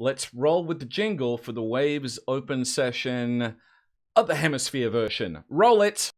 let's roll with the jingle for the Waves Open session of the Hemisphere version. Roll it!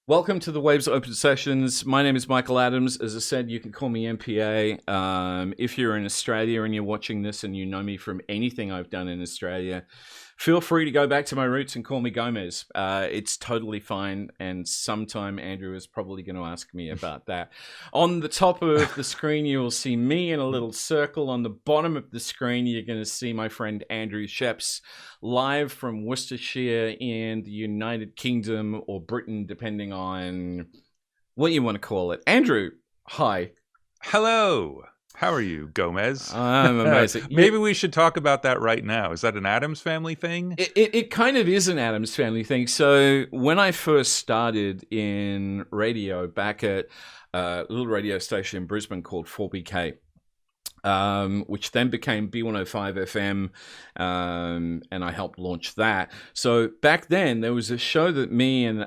Welcome to the Waves Open Sessions. My name is Michael Adams. As I said, you can call me MPA. If you're in Australia and you're watching this and you know me from anything I've done in Australia, feel free to go back to my roots and call me Gomez. It's totally fine, and sometime Andrew is probably going to ask me about that. On the top of the screen, you will see me in a little circle. On the bottom of the screen, you're going to see my friend Andrew Scheps, live from Worcestershire in the United Kingdom or Britain, depending on what you want to call it. Andrew, hi. Hello. How are you, Gomez? I'm amazing. Maybe we should talk about that right now. Is that an Addams Family thing? It kind of is an Addams Family thing. So when I first started in radio back at a little radio station in Brisbane called 4BK, which then became B105 FM, and I helped launch that. So back then, there was a show that me and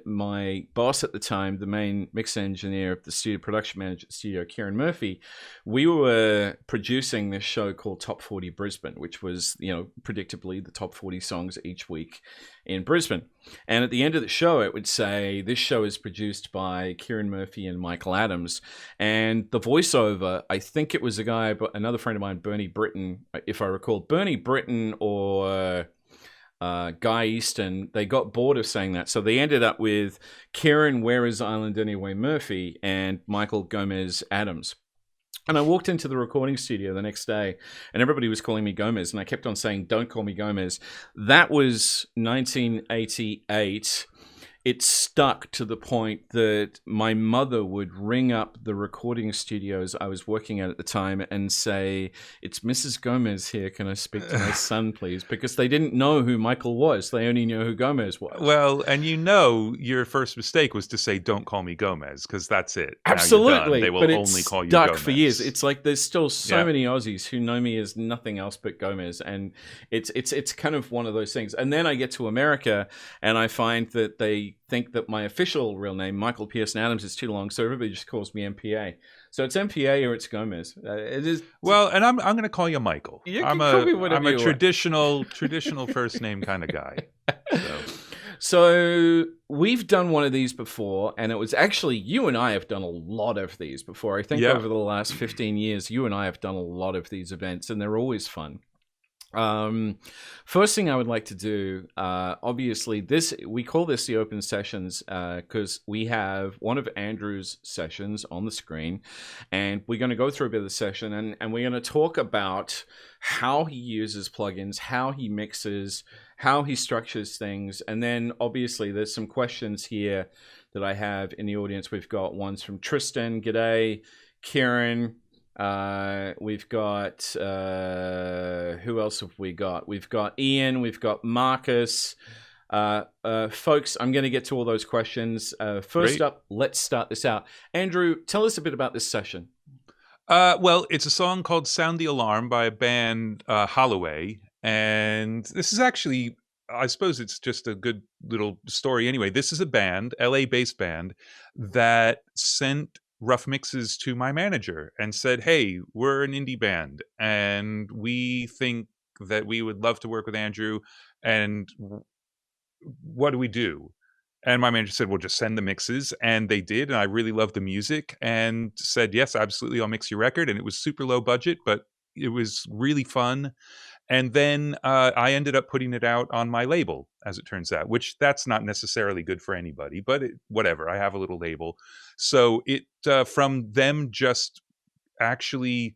my boss at the time, the main mix engineer of the studio, production manager at the studio, Kieran Murphy, we were producing this show called Top 40 Brisbane, which was, predictably the top 40 songs each week in Brisbane. And at the end of the show, it would say, this show is produced by Kieran Murphy and Michael Adams. And the voiceover, I think it was a guy, another friend of mine, Bernie Britton, if I recall, Bernie Britton or Guy Easton, they got bored of saying that. So they ended up with Kieran, Where is Island Anyway, Murphy, and Michael Gomez Adams. And I walked into the recording studio the next day, and everybody was calling me Gomez, and I kept on saying, don't call me Gomez. That was 1988. It stuck to the point that my mother would ring up the recording studios I was working at the time and say, it's Mrs. Gomez here. Can I speak to my son, please? Because they didn't know who Michael was. They only knew who Gomez was. Well, and your first mistake was to say, don't call me Gomez, because that's it. Absolutely. They will but only call you stuck Gomez. For years. It's like there's still so many Aussies who know me as nothing else but Gomez. And it's kind of one of those things. And then I get to America and I find that they think that my official real name, Michael Pearson Adams, is too long, so everybody just calls me MPA. So it's MPA or it's Gomez. It is. Well, and I'm going to call you Michael. I'm a traditional first name kind of guy. So we've done one of these before, and it was actually you and I have done a lot of these before. I think over the last 15 years, you and I have done a lot of these events, and they're always fun. First thing I would like to do, obviously we call this the open sessions, because we have one of Andrew's sessions on the screen, and we're going to go through a bit of the session, and we're going to talk about how he uses plugins, how he mixes, how he structures things. And then obviously there's some questions here that I have in the audience. We've got ones from Tristan, g'day, Kieran. We've got who else have we got? We've got Ian, we've got Marcus. Folks, I'm going to get to all those questions. First up, let's start this out. Andrew, tell us a bit about this session. Well, it's a song called Sound the Alarm by a band, Holloway. And this is actually, I suppose it's just a good little story anyway. This is a band, LA-based band, that sent rough mixes to my manager and said, hey, we're an indie band and we think that we would love to work with Andrew, and what do we do? And my manager said, well, just send the mixes. And they did, and I really loved the music and said, yes, absolutely, I'll mix your record. And it was super low budget, but it was really fun. And then I ended up putting it out on my label, as it turns out, which that's not necessarily good for anybody, but whatever. I have a little label. So it from them just actually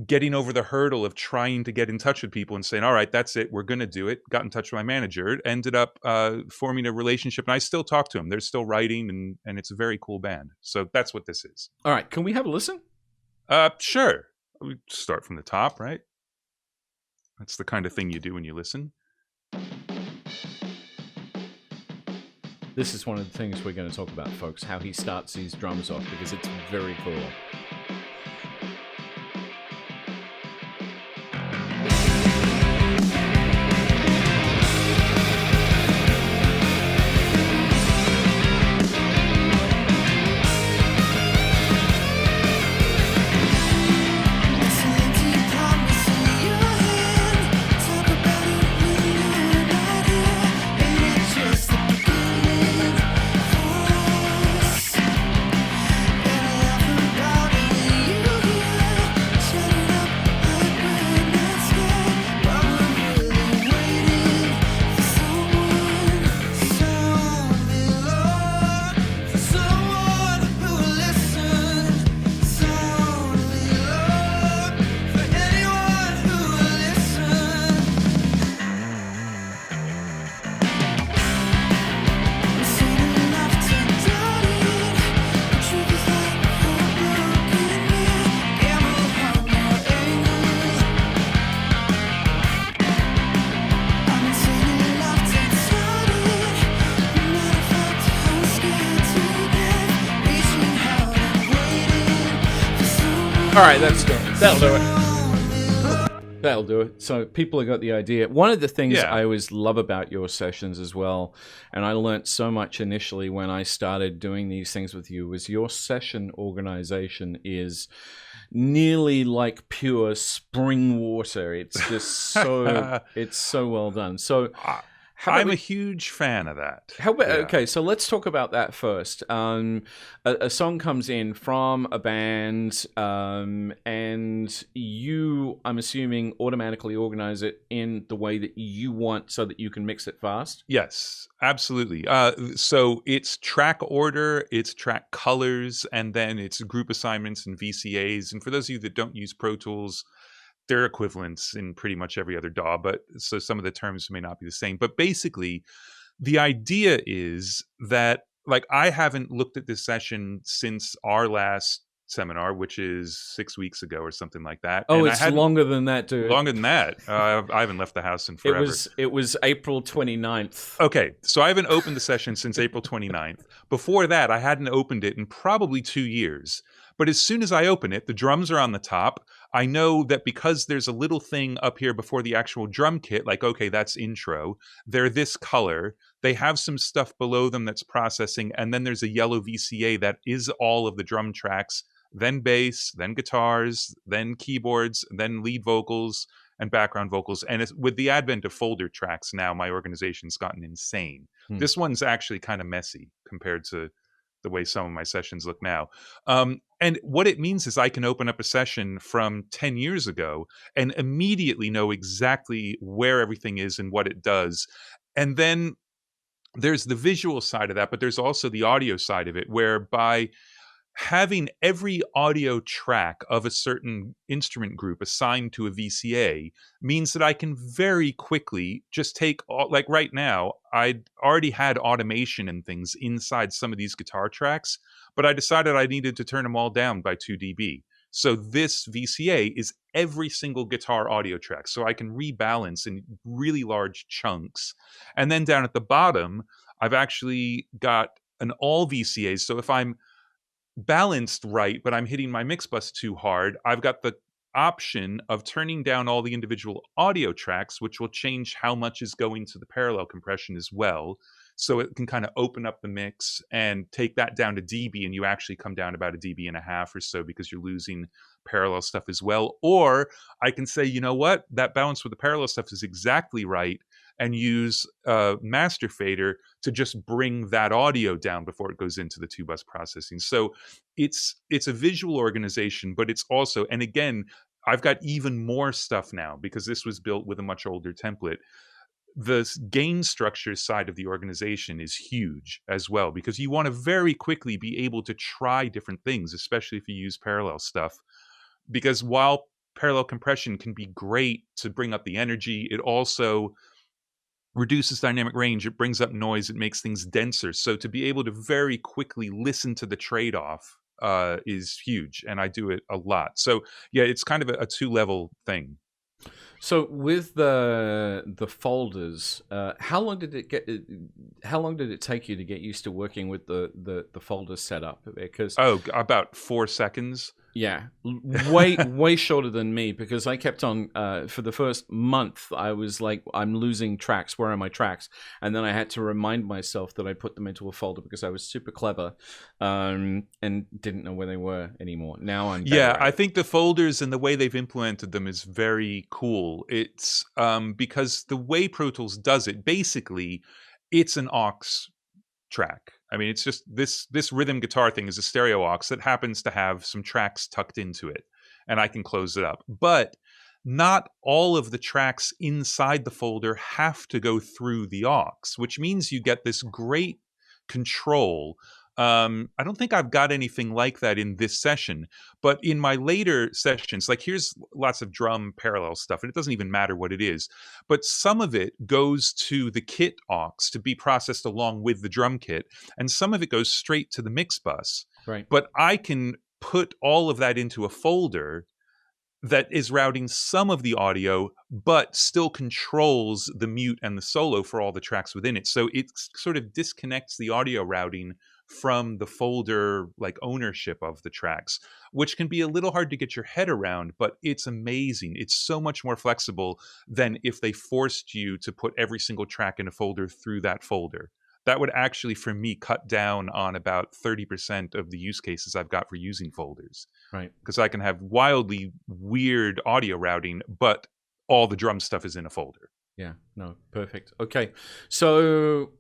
getting over the hurdle of trying to get in touch with people and saying, all right, that's it, we're going to do it. Got in touch with my manager, ended up forming a relationship. And I still talk to them. They're still writing, and it's a very cool band. So that's what this is. All right. Can we have a listen? Sure. We start from the top, right? That's the kind of thing you do when you listen. this is one of the things we're going to talk about, folks, how he starts these drums off, because it's very cool. All right, that'll do it. That'll do it. So people have got the idea. One of the things I always love about your sessions as well, and I learnt so much initially when I started doing these things with you, was your session organization is nearly like pure spring water. It's just it's so well done. So I'm a huge fan of that. Okay, so let's talk about that first. A song comes in from a band, and you, I'm assuming, automatically organize it in the way that you want so that you can mix it fast? Yes, absolutely. So it's track order, it's track colors, and then it's group assignments and VCAs. And for those of you that don't use Pro Tools, they're equivalents in pretty much every other DAW, but so some of the terms may not be the same. But basically, the idea is that, like, I haven't looked at this session since our last seminar, which is 6 weeks ago or something like that. Oh, and it's longer than that, dude. Longer than that. I haven't left the house in forever. It was April 29th. Okay, so I haven't opened the session since April 29th. Before that, I hadn't opened it in probably 2 years. But as soon as I open it, the drums are on the top. I know that because there's a little thing up here before the actual drum kit, like, okay, that's intro. They're this color. They have some stuff below them that's processing. And then there's a yellow VCA that is all of the drum tracks, then bass, then guitars, then keyboards, then lead vocals and background vocals. And with the advent of folder tracks now, my organization's gotten insane. This one's actually kind of messy compared to the way some of my sessions look now. And what it means is I can open up a session from 10 years ago and immediately know exactly where everything is and what it does. And then there's the visual side of that, but there's also the audio side of it, whereby having every audio track of a certain instrument group assigned to a VCA means that I can very quickly just take, like right now, I'd already had automation and things inside some of these guitar tracks, but I decided I needed to turn them all down by 2 dB. So this VCA is every single guitar audio track. So I can rebalance in really large chunks. And then down at the bottom, I've actually got an all VCAs. So if I'm balanced right, but I'm hitting my mix bus too hard, I've got the option of turning down all the individual audio tracks, which will change how much is going to the parallel compression as well. So it can kind of open up the mix and take that down to dB, and you actually come down about a dB and a half or so because you're losing parallel stuff as well. Or I can say, you know what, that balance with the parallel stuff is exactly right, and use master fader to just bring that audio down before it goes into the 2-bus processing. So it's a visual organization, but it's also, and again, I've got even more stuff now because this was built with a much older template. The gain structure side of the organization is huge as well, because you want to very quickly be able to try different things, especially if you use parallel stuff. Because while parallel compression can be great to bring up the energy, it also reduces dynamic range, it brings up noise, it makes things denser. So to be able to very quickly listen to the trade-off is huge, and I do it a lot. So yeah, it's kind of a two-level thing. So with the folders, how long did it get? How long did it take you to get used to working with the folder setup? Because Oh, about 4 seconds. yeah, way shorter than me because I kept on for the first month. I was like, I'm losing tracks. Where are my tracks? And then I had to remind myself that I put them into a folder because I was super clever, and didn't know where they were anymore. Now I'm Yeah, better at I it. think the folders and the way they've implemented them is very cool. It's because the way Pro Tools does it, basically, it's an aux track. I mean, it's just this rhythm guitar thing is a stereo aux that happens to have some tracks tucked into it, and I can close it up. But not all of the tracks inside the folder have to go through the aux, which means you get this great control. I don't think I've got anything like that in this session, but in my later sessions, like here's lots of drum parallel stuff, and it doesn't even matter what it is, but some of it goes to the kit aux to be processed along with the drum kit, and some of it goes straight to the mix bus. Right. But I can put all of that into a folder that is routing some of the audio, but still controls the mute and the solo for all the tracks within it. So it sort of disconnects the audio routing from the folder like ownership of the tracks, which can be a little hard to get your head around, but it's amazing. It's so much more flexible than if they forced you to put every single track in a folder through that folder. That would actually, for me, cut down on about 30% of the use cases I've got for using folders, Right. because I can have wildly weird audio routing, but all the drum stuff is in a folder. Yeah, no, perfect. Okay, so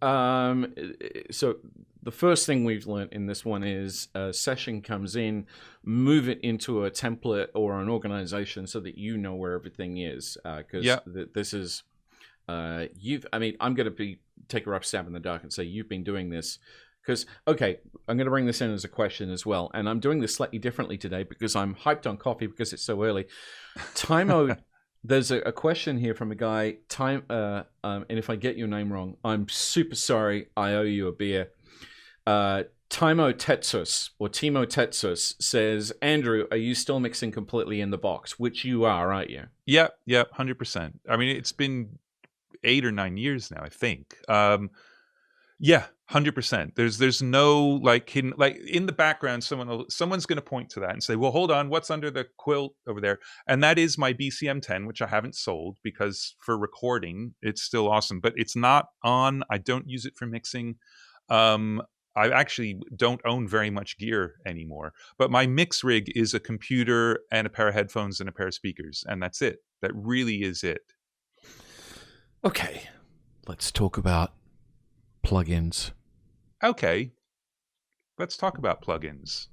so the first thing we've learned in this one is a session comes in, move it into a template or an organization so that you know where everything is. Because Yeah. this is you've. I mean, I'm going to take a rough stab in the dark and say you've been doing this. Because okay, I'm going to bring this in as a question as well, and I'm doing this slightly differently today because I'm hyped on coffee because it's so early. Time There's a question here from a guy. And if I get your name wrong, I'm super sorry. I owe you a beer. Timo Tetsus says, Andrew, are you still mixing completely in the box? Which you are, aren't you? Yeah, 100%. I mean, it's been 8 or 9 years now, I think. Yeah, 100%. There's no like hidden, like in the background. Someone's going to point to that and say, "Well, hold on, what's under the quilt over there?" And that is my BCM10, which I haven't sold because for recording it's still awesome, but it's not on. I don't use it for mixing. I actually don't own very much gear anymore, but my mix rig is a computer and a pair of headphones and a pair of speakers, and that's it. That really is it. Okay, let's talk about plugins. Okay, let's talk about plugins.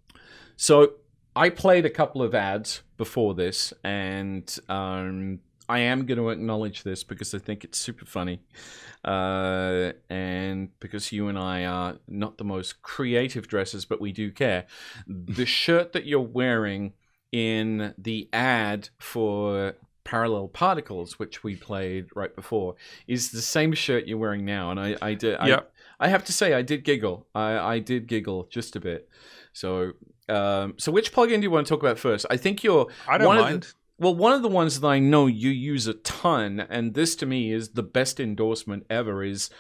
So I played a couple of ads before this, and I am going to acknowledge this because I think it's super funny, and because you and I are not the most creative dressers, but we do care. The shirt that you're wearing in the ad for Parallel Particles, which we played right before, is the same shirt you're wearing now, and I did. Yep. I have to say, I did giggle. I did giggle just a bit. So, so which plugin do you want to talk about first? I think you're I don't mind. one of the ones that I know you use a ton, and this to me is the best endorsement ever, is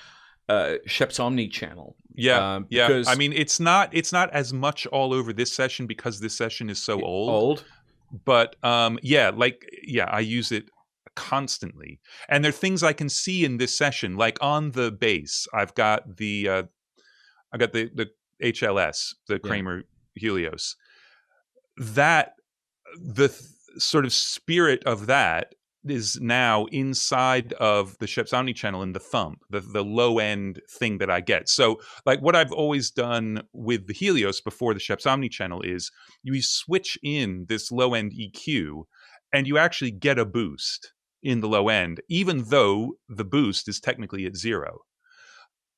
Scheps Omni Channel. Yeah, Because I mean, it's not as much all over this session because this session is so old. But I use it constantly, and there are things I can see in this session, like on the bass. I've got the HLS, the Kramer Helios. That sort of spirit of that is now inside of the Scheps Omni channel in the thump, the low end thing that I get. So like what I've always done with the Helios before the Scheps Omni channel is you switch in this low end EQ and you actually get a boost in the low end, even though the boost is technically at 0.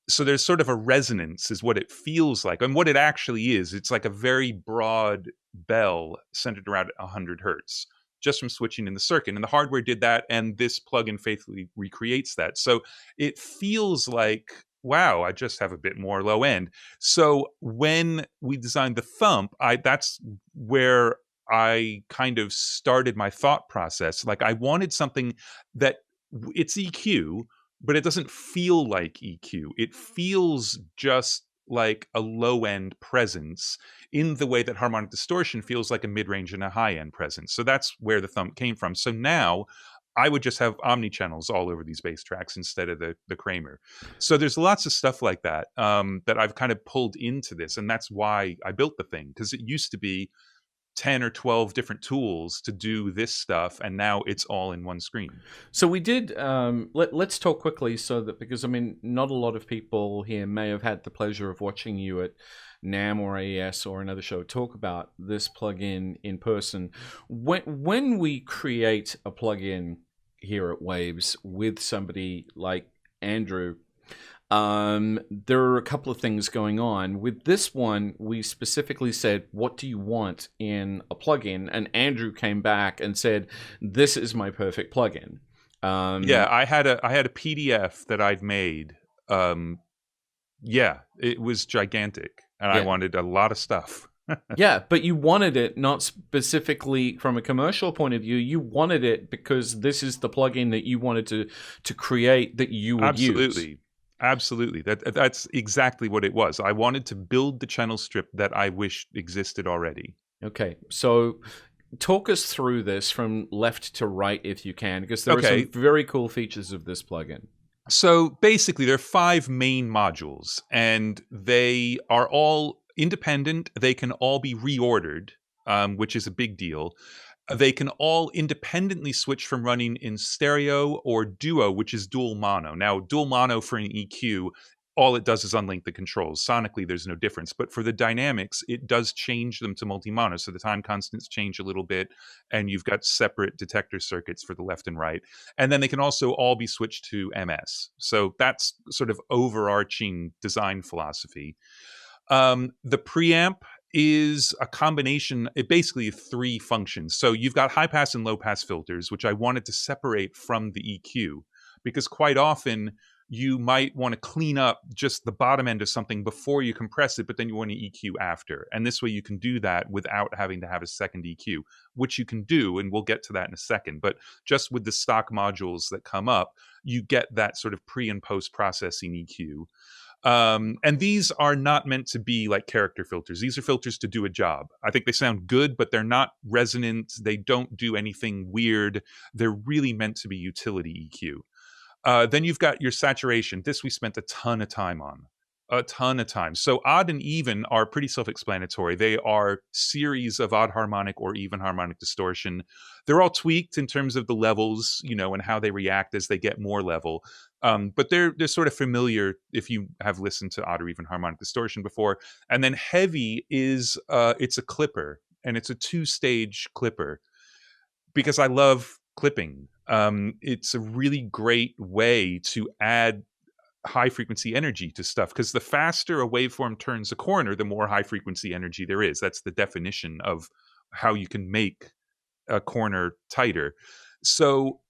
So there's sort of a resonance is what it feels like. And what it actually is, it's like a very broad bell centered around 100 hertz just from switching in the circuit. And the hardware did that, and this plugin faithfully recreates that. So it feels like, wow, I just have a bit more low end. So when we designed the thump, that's where I kind of started my thought process. Like I wanted something that it's EQ, but it doesn't feel like EQ. It feels just like a low end presence in the way that harmonic distortion feels like a mid range and a high end presence. So that's where the thump came from. So now I would just have omni channels all over these bass tracks instead of the Kramer. So there's lots of stuff like that that I've kind of pulled into this, and that's why I built the thing, because it used to be 10 or 12 different tools to do this stuff, and now it's all in one screen. So we did. Let's talk quickly, so that, because I mean, not a lot of people here may have had the pleasure of watching you at NAMM or AES or another show talk about this plugin in person. When we create a plugin here at Waves with somebody like Andrew, there are a couple of things going on. With this one, we specifically said, what do you want in a plugin? And Andrew came back and said, this is my perfect plugin. Yeah, I had a PDF that I'd made. Yeah, it was gigantic, and I wanted a lot of stuff. Yeah, but you wanted it not specifically from a commercial point of view. You wanted it because this is the plugin that you wanted to create that you would use. Absolutely. That's exactly what it was. I wanted to build the channel strip that I wished existed already. Okay, so talk us through this from left to right if you can, because there are some very cool features of this plugin. So basically, there are 5 main modules, and they are all independent. They can all be reordered, which is a big deal. They can all independently switch from running in stereo or duo, which is dual mono. Now, dual mono for an EQ, all it does is unlink the controls. Sonically, there's no difference. But for the dynamics, it does change them to multi-mono. So the time constants change a little bit, and you've got separate detector circuits for the left and right. And then they can also all be switched to MS. So that's sort of overarching design philosophy. The preamp is a combination, it basically 3 functions. So you've got high pass and low pass filters, which I wanted to separate from the EQ, because quite often you might want to clean up just the bottom end of something before you compress it, but then you want to EQ after. And this way you can do that without having to have a second EQ, which you can do, and we'll get to that in a second. But just with the stock modules that come up, you get that sort of pre and post processing EQ. And these are not meant to be like character filters. These are filters to do a job. I think they sound good, but they're not resonant. They don't do anything weird. They're really meant to be utility EQ. Then you've got your saturation. This we spent a ton of time on. A ton of time. So odd and even are pretty self-explanatory. They are series of odd harmonic or even harmonic distortion. They're all tweaked in terms of the levels, and how they react as they get more level. But they're sort of familiar if you have listened to odd or even harmonic distortion before. And then heavy is it's a clipper, and it's a 2-stage clipper, because I love clipping. It's a really great way to add high frequency energy to stuff, because the faster a waveform turns a corner, the more high frequency energy there is. That's the definition of how you can make a corner tighter. So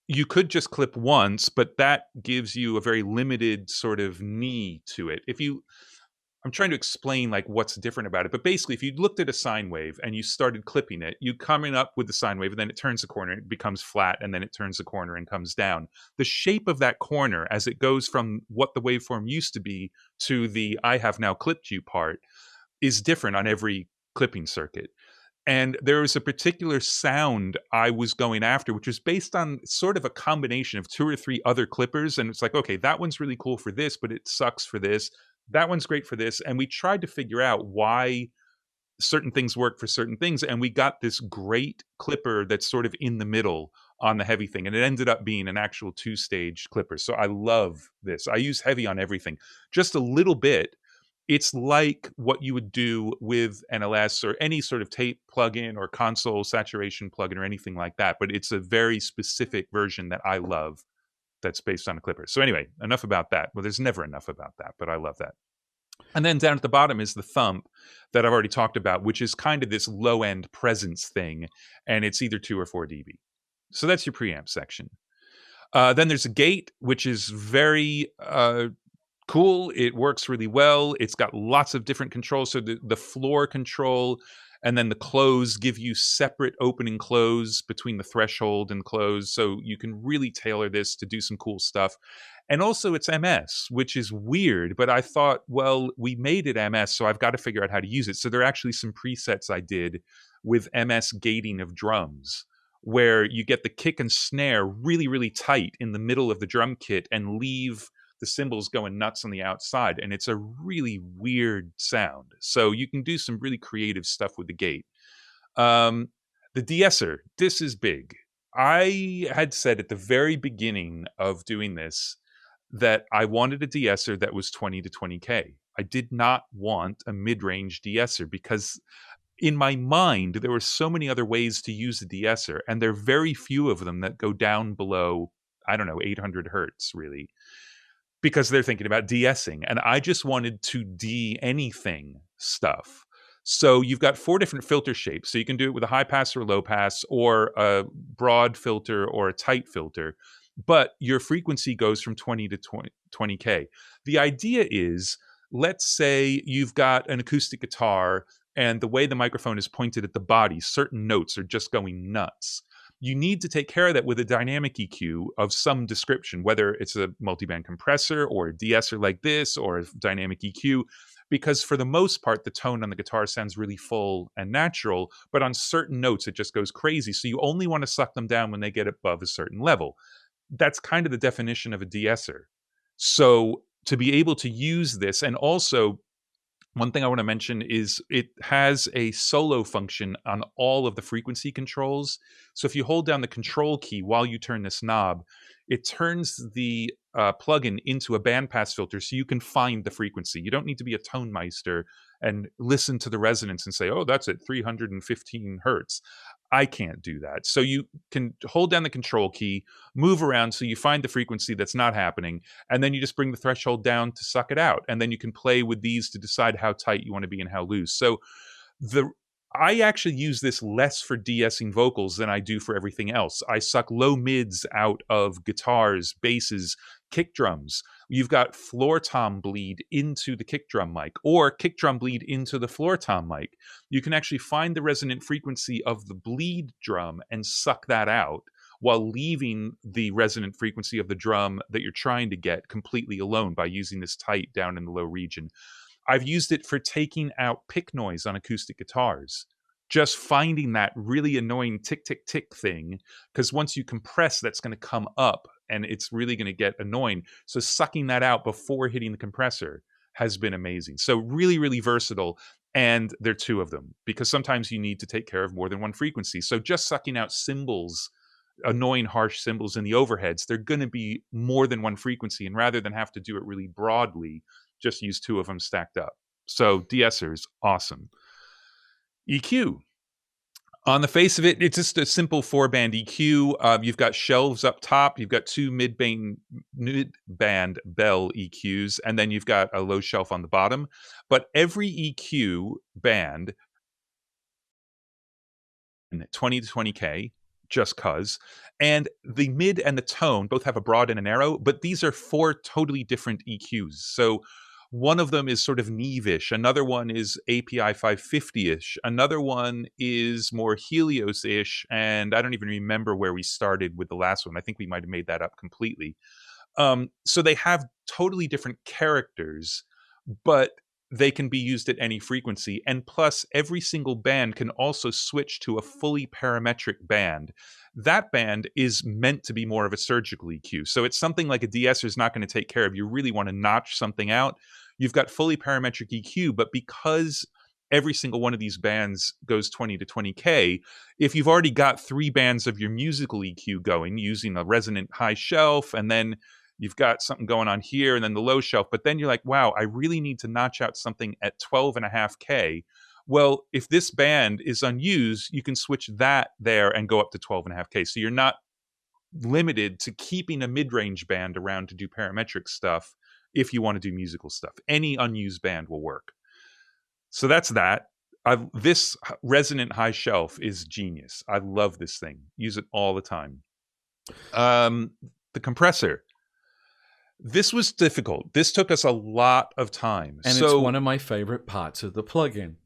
you could just clip once, but that gives you a very limited sort of knee to it. I'm trying to explain like what's different about it, but basically if you looked at a sine wave and you started clipping it, you coming up with the sine wave, and then it turns the corner, it becomes flat, and then it turns the corner and comes down. The shape of that corner as it goes from what the waveform used to be to the I have now clipped you part is different on every clipping circuit. And there was a particular sound I was going after, which was based on sort of a combination of 2 or 3 other clippers. And it's like, okay, that one's really cool for this, but it sucks for this. That one's great for this. And we tried to figure out why certain things work for certain things. And we got this great clipper that's sort of in the middle on the heavy thing. And it ended up being an actual 2-stage clipper. So I love this. I use heavy on everything. Just a little bit. It's like what you would do with NLS or any sort of tape plugin or console saturation plugin or anything like that. But it's a very specific version that I love that's based on a clipper. So anyway, enough about that. Well, there's never enough about that, but I love that. And then down at the bottom is the thump that I've already talked about, which is kind of this low-end presence thing, and it's either 2 or 4 dB. So that's your preamp section. Then there's a gate, which is very cool. It works really well. It's got lots of different controls. So the floor control And then the close give you separate open and close between the threshold and close. So you can really tailor this to do some cool stuff. And also it's MS, which is weird, but I thought, well, we made it MS, so I've got to figure out how to use it. So there are actually some presets I did with MS gating of drums, where you get the kick and snare really, really tight in the middle of the drum kit and leave the cymbals going nuts on the outside. And it's a really weird sound. So you can do some really creative stuff with the gate. The de-esser, this is big. I had said at the very beginning of doing this that I wanted a de-esser that was 20 to 20K. I did not want a mid-range de-esser because in my mind, there were so many other ways to use a de-esser, and there are very few of them that go down below, I don't know, 800 hertz, really, because they're thinking about de-essing. And I just wanted to de-anything stuff. So you've got 4 different filter shapes. So you can do it with a high pass or low pass, or a broad filter or a tight filter. But your frequency goes from 20 to 20K. The idea is, let's say you've got an acoustic guitar and the way the microphone is pointed at the body, certain notes are just going nuts. You need to take care of that with a dynamic EQ of some description, whether it's a multiband compressor or a de-esser like this or a dynamic EQ, because for the most part, the tone on the guitar sounds really full and natural, but on certain notes, it just goes crazy. So you only want to suck them down when they get above a certain level. That's kind of the definition of a de-esser. So to be able to use this, and also one thing I want to mention is it has a solo function on all of the frequency controls. So if you hold down the control key while you turn this knob, it turns the plugin into a bandpass filter so you can find the frequency. You don't need to be a tone meister and listen to the resonance and say, oh, that's at 315 hertz. I can't do that. So you can hold down the control key, move around so you find the frequency that's not happening, and then you just bring the threshold down to suck it out. And then you can play with these to decide how tight you want to be and how loose. So I actually use this less for de-essing vocals than I do for everything else. I suck low mids out of guitars, basses, kick drums. You've got floor tom bleed into the kick drum mic, or kick drum bleed into the floor tom mic. You can actually find the resonant frequency of the bleed drum and suck that out while leaving the resonant frequency of the drum that you're trying to get completely alone by using this tight down in the low region. I've used it for taking out pick noise on acoustic guitars. Just finding that really annoying tick, tick, tick thing, because once you compress, that's going to come up and it's really going to get annoying. So sucking that out before hitting the compressor has been amazing. So really, really versatile. And there are 2 of them, because sometimes you need to take care of more than one frequency. So just sucking out cymbals, annoying harsh cymbals in the overheads, they're going to be more than one frequency. And rather than have to do it really broadly, just use 2 of them stacked up. So de-essers, awesome. EQ. On the face of it, it's just a simple 4-band EQ. You've got shelves up top. You've got 2 mid-band bell EQs, and then you've got a low shelf on the bottom. But every EQ band, 20 to 20K, just cuz. And the mid and the tone both have a broad and a narrow, but these are 4 totally different EQs. So one of them is sort of Neve-ish. Another one is API 550-ish. Another one is more Helios-ish. And I don't even remember where we started with the last one. I think we might have made that up completely. So they have totally different characters, but they can be used at any frequency. And plus, every single band can also switch to a fully parametric band. That band is meant to be more of a surgical EQ. So it's something like a de-esser is not going to take care of. You really want to notch something out. You've got fully parametric EQ, but because every single one of these bands goes 20 to 20K, if you've already got 3 bands of your musical EQ going using a resonant high shelf, and then you've got something going on here and then the low shelf, but then you're like, wow, I really need to notch out something at 12.5K. Well, if this band is unused, you can switch that there and go up to 12.5K. So you're not limited to keeping a mid-range band around to do parametric stuff if you want to do musical stuff. Any unused band will work. So that's that. This resonant high shelf is genius. I love this thing. Use it all the time. The compressor. This was difficult. This took us a lot of time. And it's one of my favorite parts of the plugin.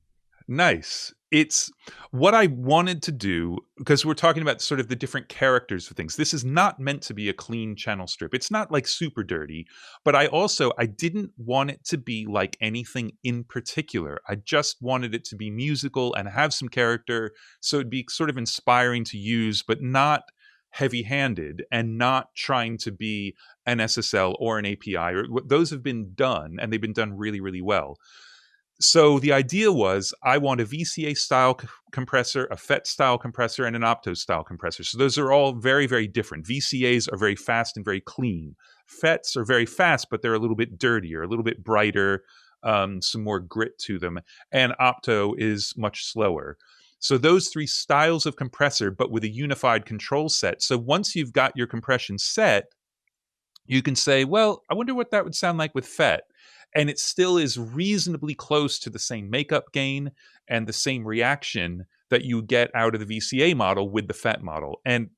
Nice. it's what I wanted to do, because we're talking about sort of the different characters of things. This is not meant to be a clean channel strip. It's not like super dirty, but I didn't want it to be like anything in particular. I just wanted it to be musical and have some character, so it'd be sort of inspiring to use, but not heavy-handed, and not trying to be an SSL or an API. Or those have been done, and they've been done really, really well. So the idea was, I want a VCA style compressor, a FET style compressor, and an Opto style compressor. So those are all very, very different. VCAs are very fast and very clean. FETs are very fast, but they're a little bit dirtier, a little bit brighter, some more grit to them. And Opto is much slower. So those three styles of compressor, but with a unified control set. So once you've got your compression set, you can say, well, I wonder what that would sound like with FET. And it still is reasonably close to the same makeup gain and the same reaction that you get out of the VCA model with the FET model. And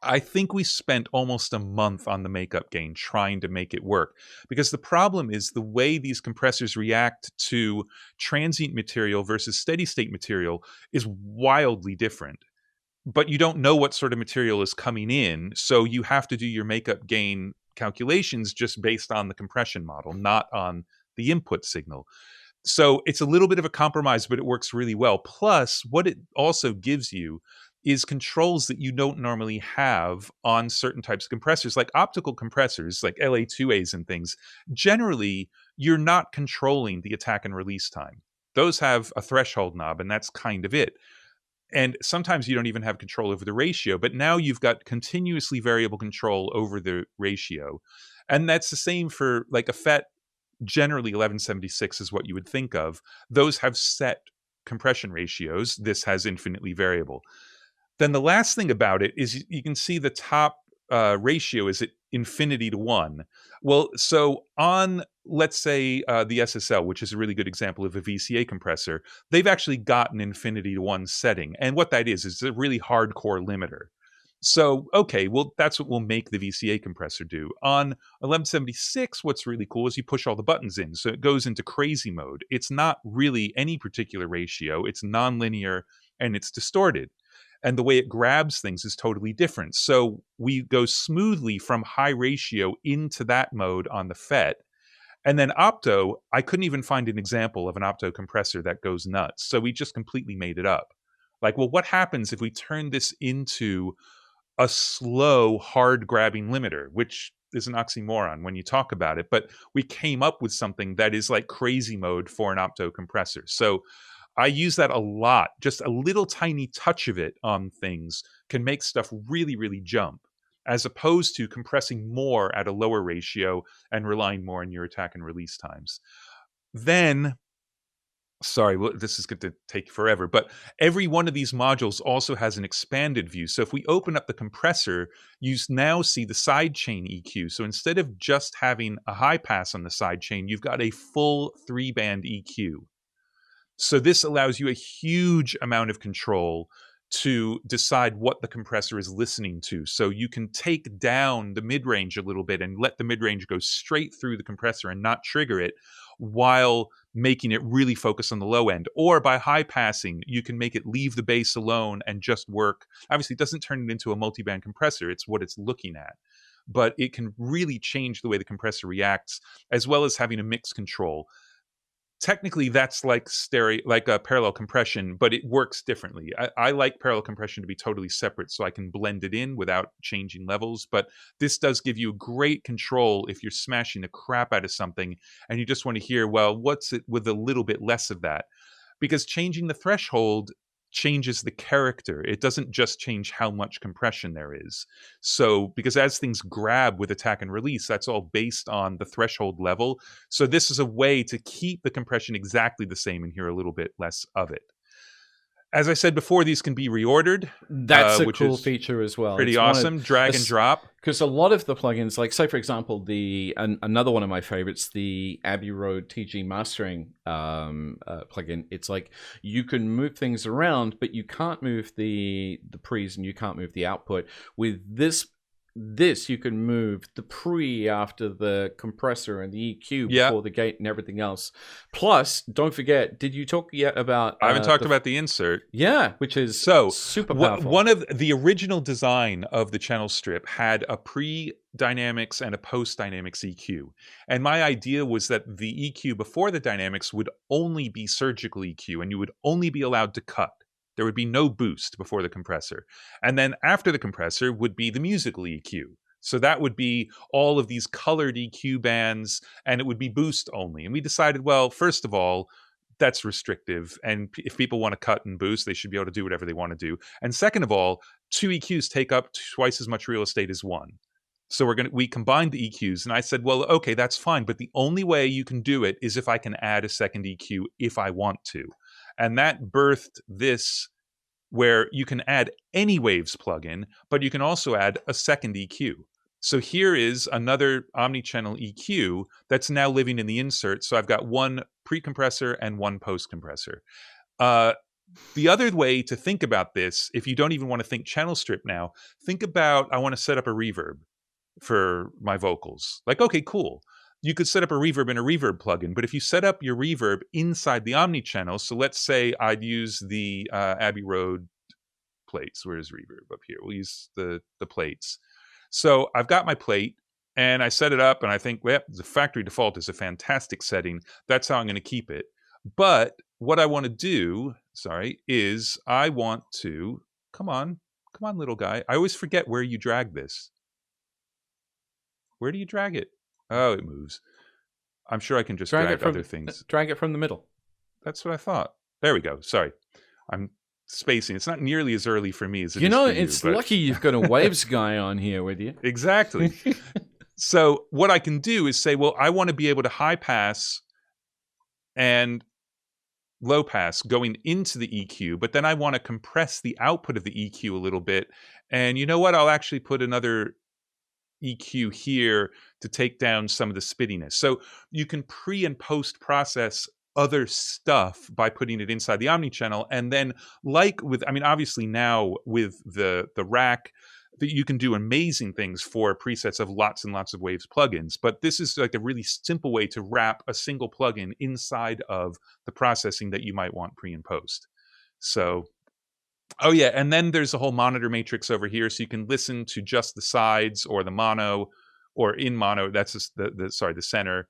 I think we spent almost a month on the makeup gain trying to make it work, because the problem is the way these compressors react to transient material versus steady state material is wildly different. But you don't know what sort of material is coming in, so you have to do your makeup gain calculations just based on the compression model, not on the input signal. So it's a little bit of a compromise, but it works really well. Plus, what it also gives you is controls that you don't normally have on certain types of compressors, like optical compressors, like LA2As and things. Generally, you're not controlling the attack and release time. Those have a threshold knob, and that's kind of it. And sometimes you don't even have control over the ratio, but now you've got continuously variable control over the ratio. And that's the same for like a FET. Generally 1176 is what you would think of. Those have set compression ratios. This has infinitely variable. Then the last thing about it is you can see the top ratio is at infinity to 1. Well, so on, let's say, the SSL, which is a really good example of a VCA compressor, they've actually got an infinity to 1 setting. And what that is a really hardcore limiter. So, okay, well, that's what we'll make the VCA compressor do. On 1176, what's really cool is you push all the buttons in. So it goes into crazy mode. It's not really any particular ratio. It's nonlinear and it's distorted. And the way it grabs things is totally different. So we go smoothly from high ratio into that mode on the FET. And then Opto, I couldn't even find an example of an Opto compressor that goes nuts. So we just completely made it up. Like, well, what happens if we turn this into a slow, hard grabbing limiter, which is an oxymoron when you talk about it, but we came up with something that is like crazy mode for an Opto compressor. So I use that a lot. Just a little tiny touch of it on things can make stuff really, really jump, as opposed to compressing more at a lower ratio and relying more on your attack and release times. Then, sorry, well, this is going to take forever, but every one of these modules also has an expanded view. So if we open up the compressor, you now see the sidechain EQ. So instead of just having a high pass on the sidechain, you've got a full 3-band EQ. So this allows you a huge amount of control to decide what the compressor is listening to. So you can take down the mid-range a little bit and let the mid-range go straight through the compressor and not trigger it, while making it really focus on the low end. Or by high passing, you can make it leave the bass alone and just work. Obviously, it doesn't turn it into a multi-band compressor. It's what it's looking at. But it can really change the way the compressor reacts, as well as having a mix control. Technically, that's like a parallel compression, but it works differently. I like parallel compression to be totally separate, so I can blend it in without changing levels. But this does give you great control if you're smashing the crap out of something and you just want to hear, well, what's it with a little bit less of that? Because changing the threshold changes the character. It doesn't just change how much compression there is. So, because as things grab with attack and release, that's all based on the threshold level. So this is a way to keep the compression exactly the same and hear a little bit less of it. As I said before, these can be reordered. That's a which cool is feature as well. pretty awesome. Drag and drop. Because a lot of the plugins, like say for example, another one of my favorites, the Abbey Road TG mastering plugin. It's like you can move things around, but you can't move the pre's and you can't move the output. With this this you can move the pre after the compressor and the EQ Yeah. before the gate and everything else. Plus, don't forget, did you talk yet about I haven't talked about the insert. yeah, which is So super powerful. one of the original design of the channel strip had a pre-dynamics and a post-dynamics EQ. And my idea was that the EQ before the dynamics would only be surgical EQ, and you would only be allowed to cut. There would be no boost before the compressor. And then after the compressor would be the musical EQ. So that would be all of these colored EQ bands, and it would be boost only. And we decided, well, first of all, that's restrictive. And if people want to cut and boost, they should be able to do whatever they want to do. And second of all, two EQs take up twice as much real estate as one. So we combined the EQs, and I said, well, okay, that's fine. But the only way you can do it is if I can add a second EQ if I want to. And that birthed this, where you can add any Waves plugin, but you can also add a second EQ. So here is another omni-channel EQ that's now living in the insert. So I've got one pre-compressor and one post-compressor. The other way to think about this, if you don't even want to think channel strip now, think about, I want to set up a reverb for my vocals. Like, okay, cool. You could set up a reverb in a reverb plugin, but if you set up your reverb inside the omni-channel, so let's say I'd use the Abbey Road plates. Where's reverb? Up here. We'll use the plates. So I've got my plate, and I set it up, and I think, well, the factory default is a fantastic setting. That's how I'm going to keep it. But what I want to do, is I want to, come on, little guy. I always forget where you drag this. Where do you drag it? Oh, it moves. I'm sure I can just drag other things. Drag it from the middle. That's what I thought. There we go. Sorry. I'm spacing. It's not nearly as early for me as it is for you. It's lucky you've got a Waves guy on here with you. Exactly. So what I can do is say, well, I want to be able to high pass and low pass going into the EQ, but then I want to compress the output of the EQ a little bit. And you know what? I'll actually put another EQ here to take down some of the spittiness. So you can pre and post process other stuff by putting it inside the omni-channel. And then obviously now with the rack, that you can do amazing things for presets of lots and lots of Waves plugins. But this is like a really simple way to wrap a single plugin inside of the processing that you might want pre and post. So, oh yeah, and then there's a whole monitor matrix over here, so you can listen to just the sides or the mono, or in mono. That's just the center.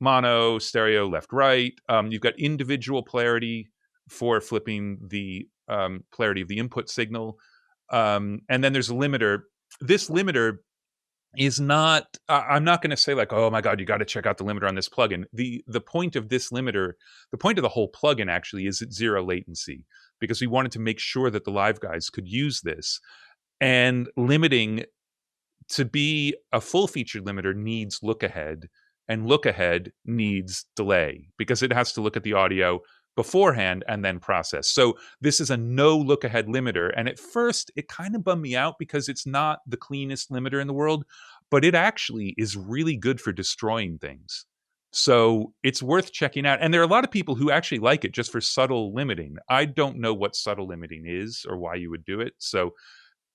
Mono, stereo, left, right. You've got individual polarity for flipping the polarity of the input signal. And then there's a limiter. This limiter is not, I'm not going to say like, oh my God, you got to check out the limiter on this plugin. The point of this limiter, the point of the whole plugin actually is at zero latency, because we wanted to make sure that the live guys could use this. And limiting, to be a full featured limiter, needs look ahead. And look ahead needs delay, because it has to look at the audio beforehand and then process. So this is a no look ahead limiter. And at first, it kind of bummed me out because it's not the cleanest limiter in the world, but it actually is really good for destroying things. So it's worth checking out. And there are a lot of people who actually like it just for subtle limiting. I don't know what subtle limiting is or why you would do it. So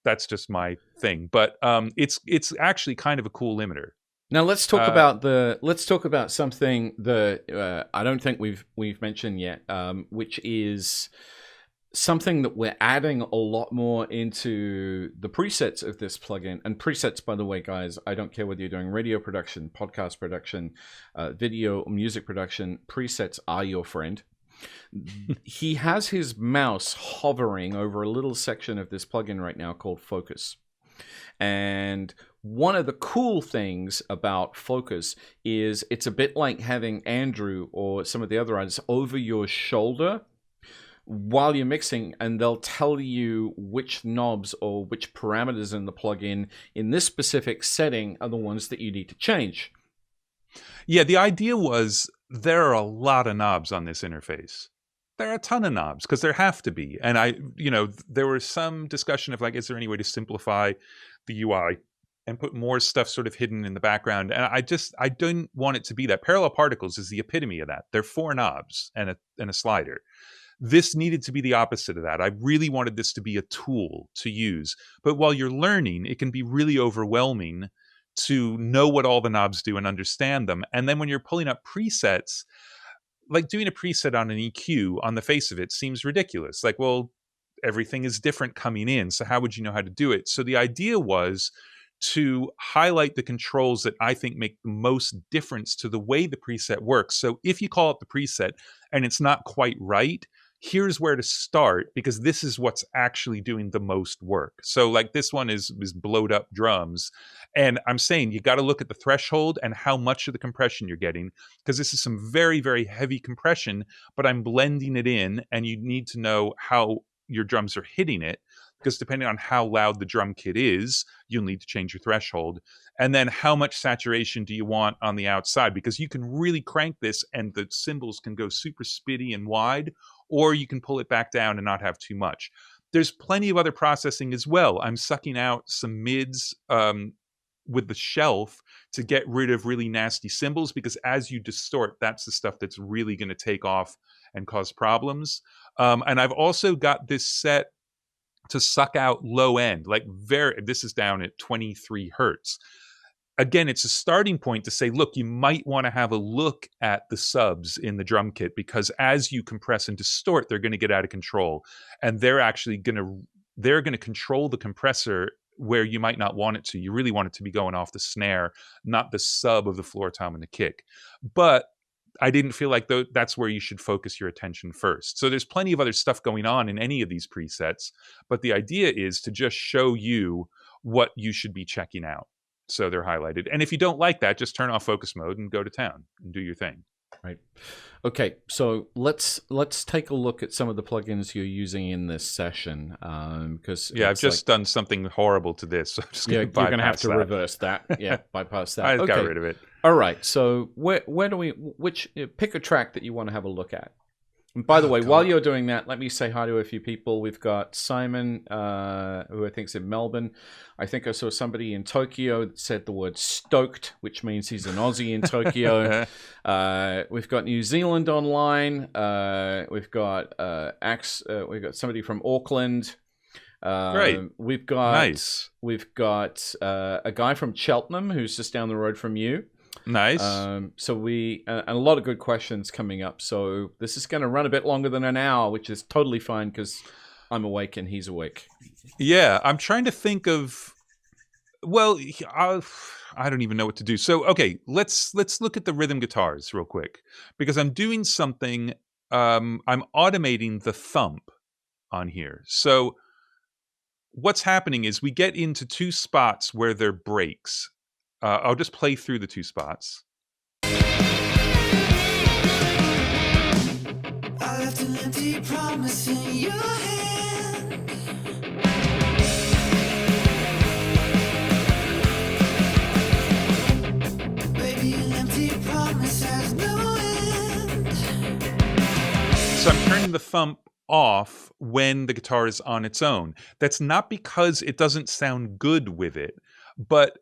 that's just my thing. But it's actually kind of a cool limiter. Now let's talk about something that I don't think we've mentioned yet, which is something that we're adding a lot more into the presets of this plugin. And presets, by the way, guys, I don't care whether you're doing radio production, podcast production, video, music production, presets are your friend. He has his mouse hovering over a little section of this plugin right now called Focus. And one of the cool things about Focus is it's a bit like having Andrew or some of the other artists over your shoulder while you're mixing, and they'll tell you which knobs or which parameters in the plugin in this specific setting are the ones that you need to change. Yeah, the idea was there are a lot of knobs on this interface. There are a ton of knobs because there have to be. And there was some discussion of like, is there any way to simplify the UI and put more stuff sort of hidden in the background? And I don't want it to be that. Parallel Particles is the epitome of that. They're 4 knobs and a slider. This needed to be the opposite of that. I really wanted this to be a tool to use. But while you're learning, it can be really overwhelming to know what all the knobs do and understand them. And then when you're pulling up presets, like doing a preset on an EQ on the face of it seems ridiculous. Like, well, everything is different coming in. So how would you know how to do it? So the idea was to highlight the controls that I think make the most difference to the way the preset works. So if you call up the preset and it's not quite right, here's where to start, because this is what's actually doing the most work. So like this one is blowed up drums. And I'm saying you got to look at the threshold and how much of the compression you're getting, because this is some very, very heavy compression, but I'm blending it in, and you need to know how your drums are hitting it, because depending on how loud the drum kit is, you'll need to change your threshold. And then how much saturation do you want on the outside? Because you can really crank this and the cymbals can go super spitty and wide, or you can pull it back down and not have too much. There's plenty of other processing as well. I'm sucking out some mids with the shelf to get rid of really nasty cymbals, because as you distort, that's the stuff that's really going to take off and cause problems. And I've also got this set to suck out low end, like this is down at 23 hertz. Again, it's a starting point to say, look, you might want to have a look at the subs in the drum kit, because as you compress and distort, they're going to get out of control, and they're going to control the compressor where you might not want it to. You really want it to be going off the snare, not the sub of the floor tom and the kick. But I didn't feel like that's where you should focus your attention first. So there's plenty of other stuff going on in any of these presets, but the idea is to just show you what you should be checking out. So they're highlighted. And if you don't like that, just turn off focus mode and go to town and do your thing. Right. Okay, so let's take a look at some of the plugins you're using in this session. Because I've just done something horrible to this. So I'm just you're going to have to reverse that. Yeah, bypass that. I got rid of it. All right. So where do we pick a track that you want to have a look at? And by the way, while you're doing that, let me say hi to a few people. We've got Simon, who I think is in Melbourne. I think I saw somebody in Tokyo that said the word stoked, which means he's an Aussie in Tokyo. We've got New Zealand online. We've got somebody from Auckland. Great. We've got a guy from Cheltenham who's just down the road from you. Nice. So and a lot of good questions coming up. So this is going to run a bit longer than an hour, which is totally fine because I'm awake and he's awake. Yeah, I'm trying to think of. Well, I don't even know what to do. So, okay, let's look at the rhythm guitars real quick, because I'm doing something. I'm automating the thump on here. So, what's happening is we get into two spots where there are breaks. I'll just play through the two spots. I left an empty promise in your hand. Baby, an empty promise has no end. So I'm turning the thump off when the guitar is on its own. That's not because it doesn't sound good with it, but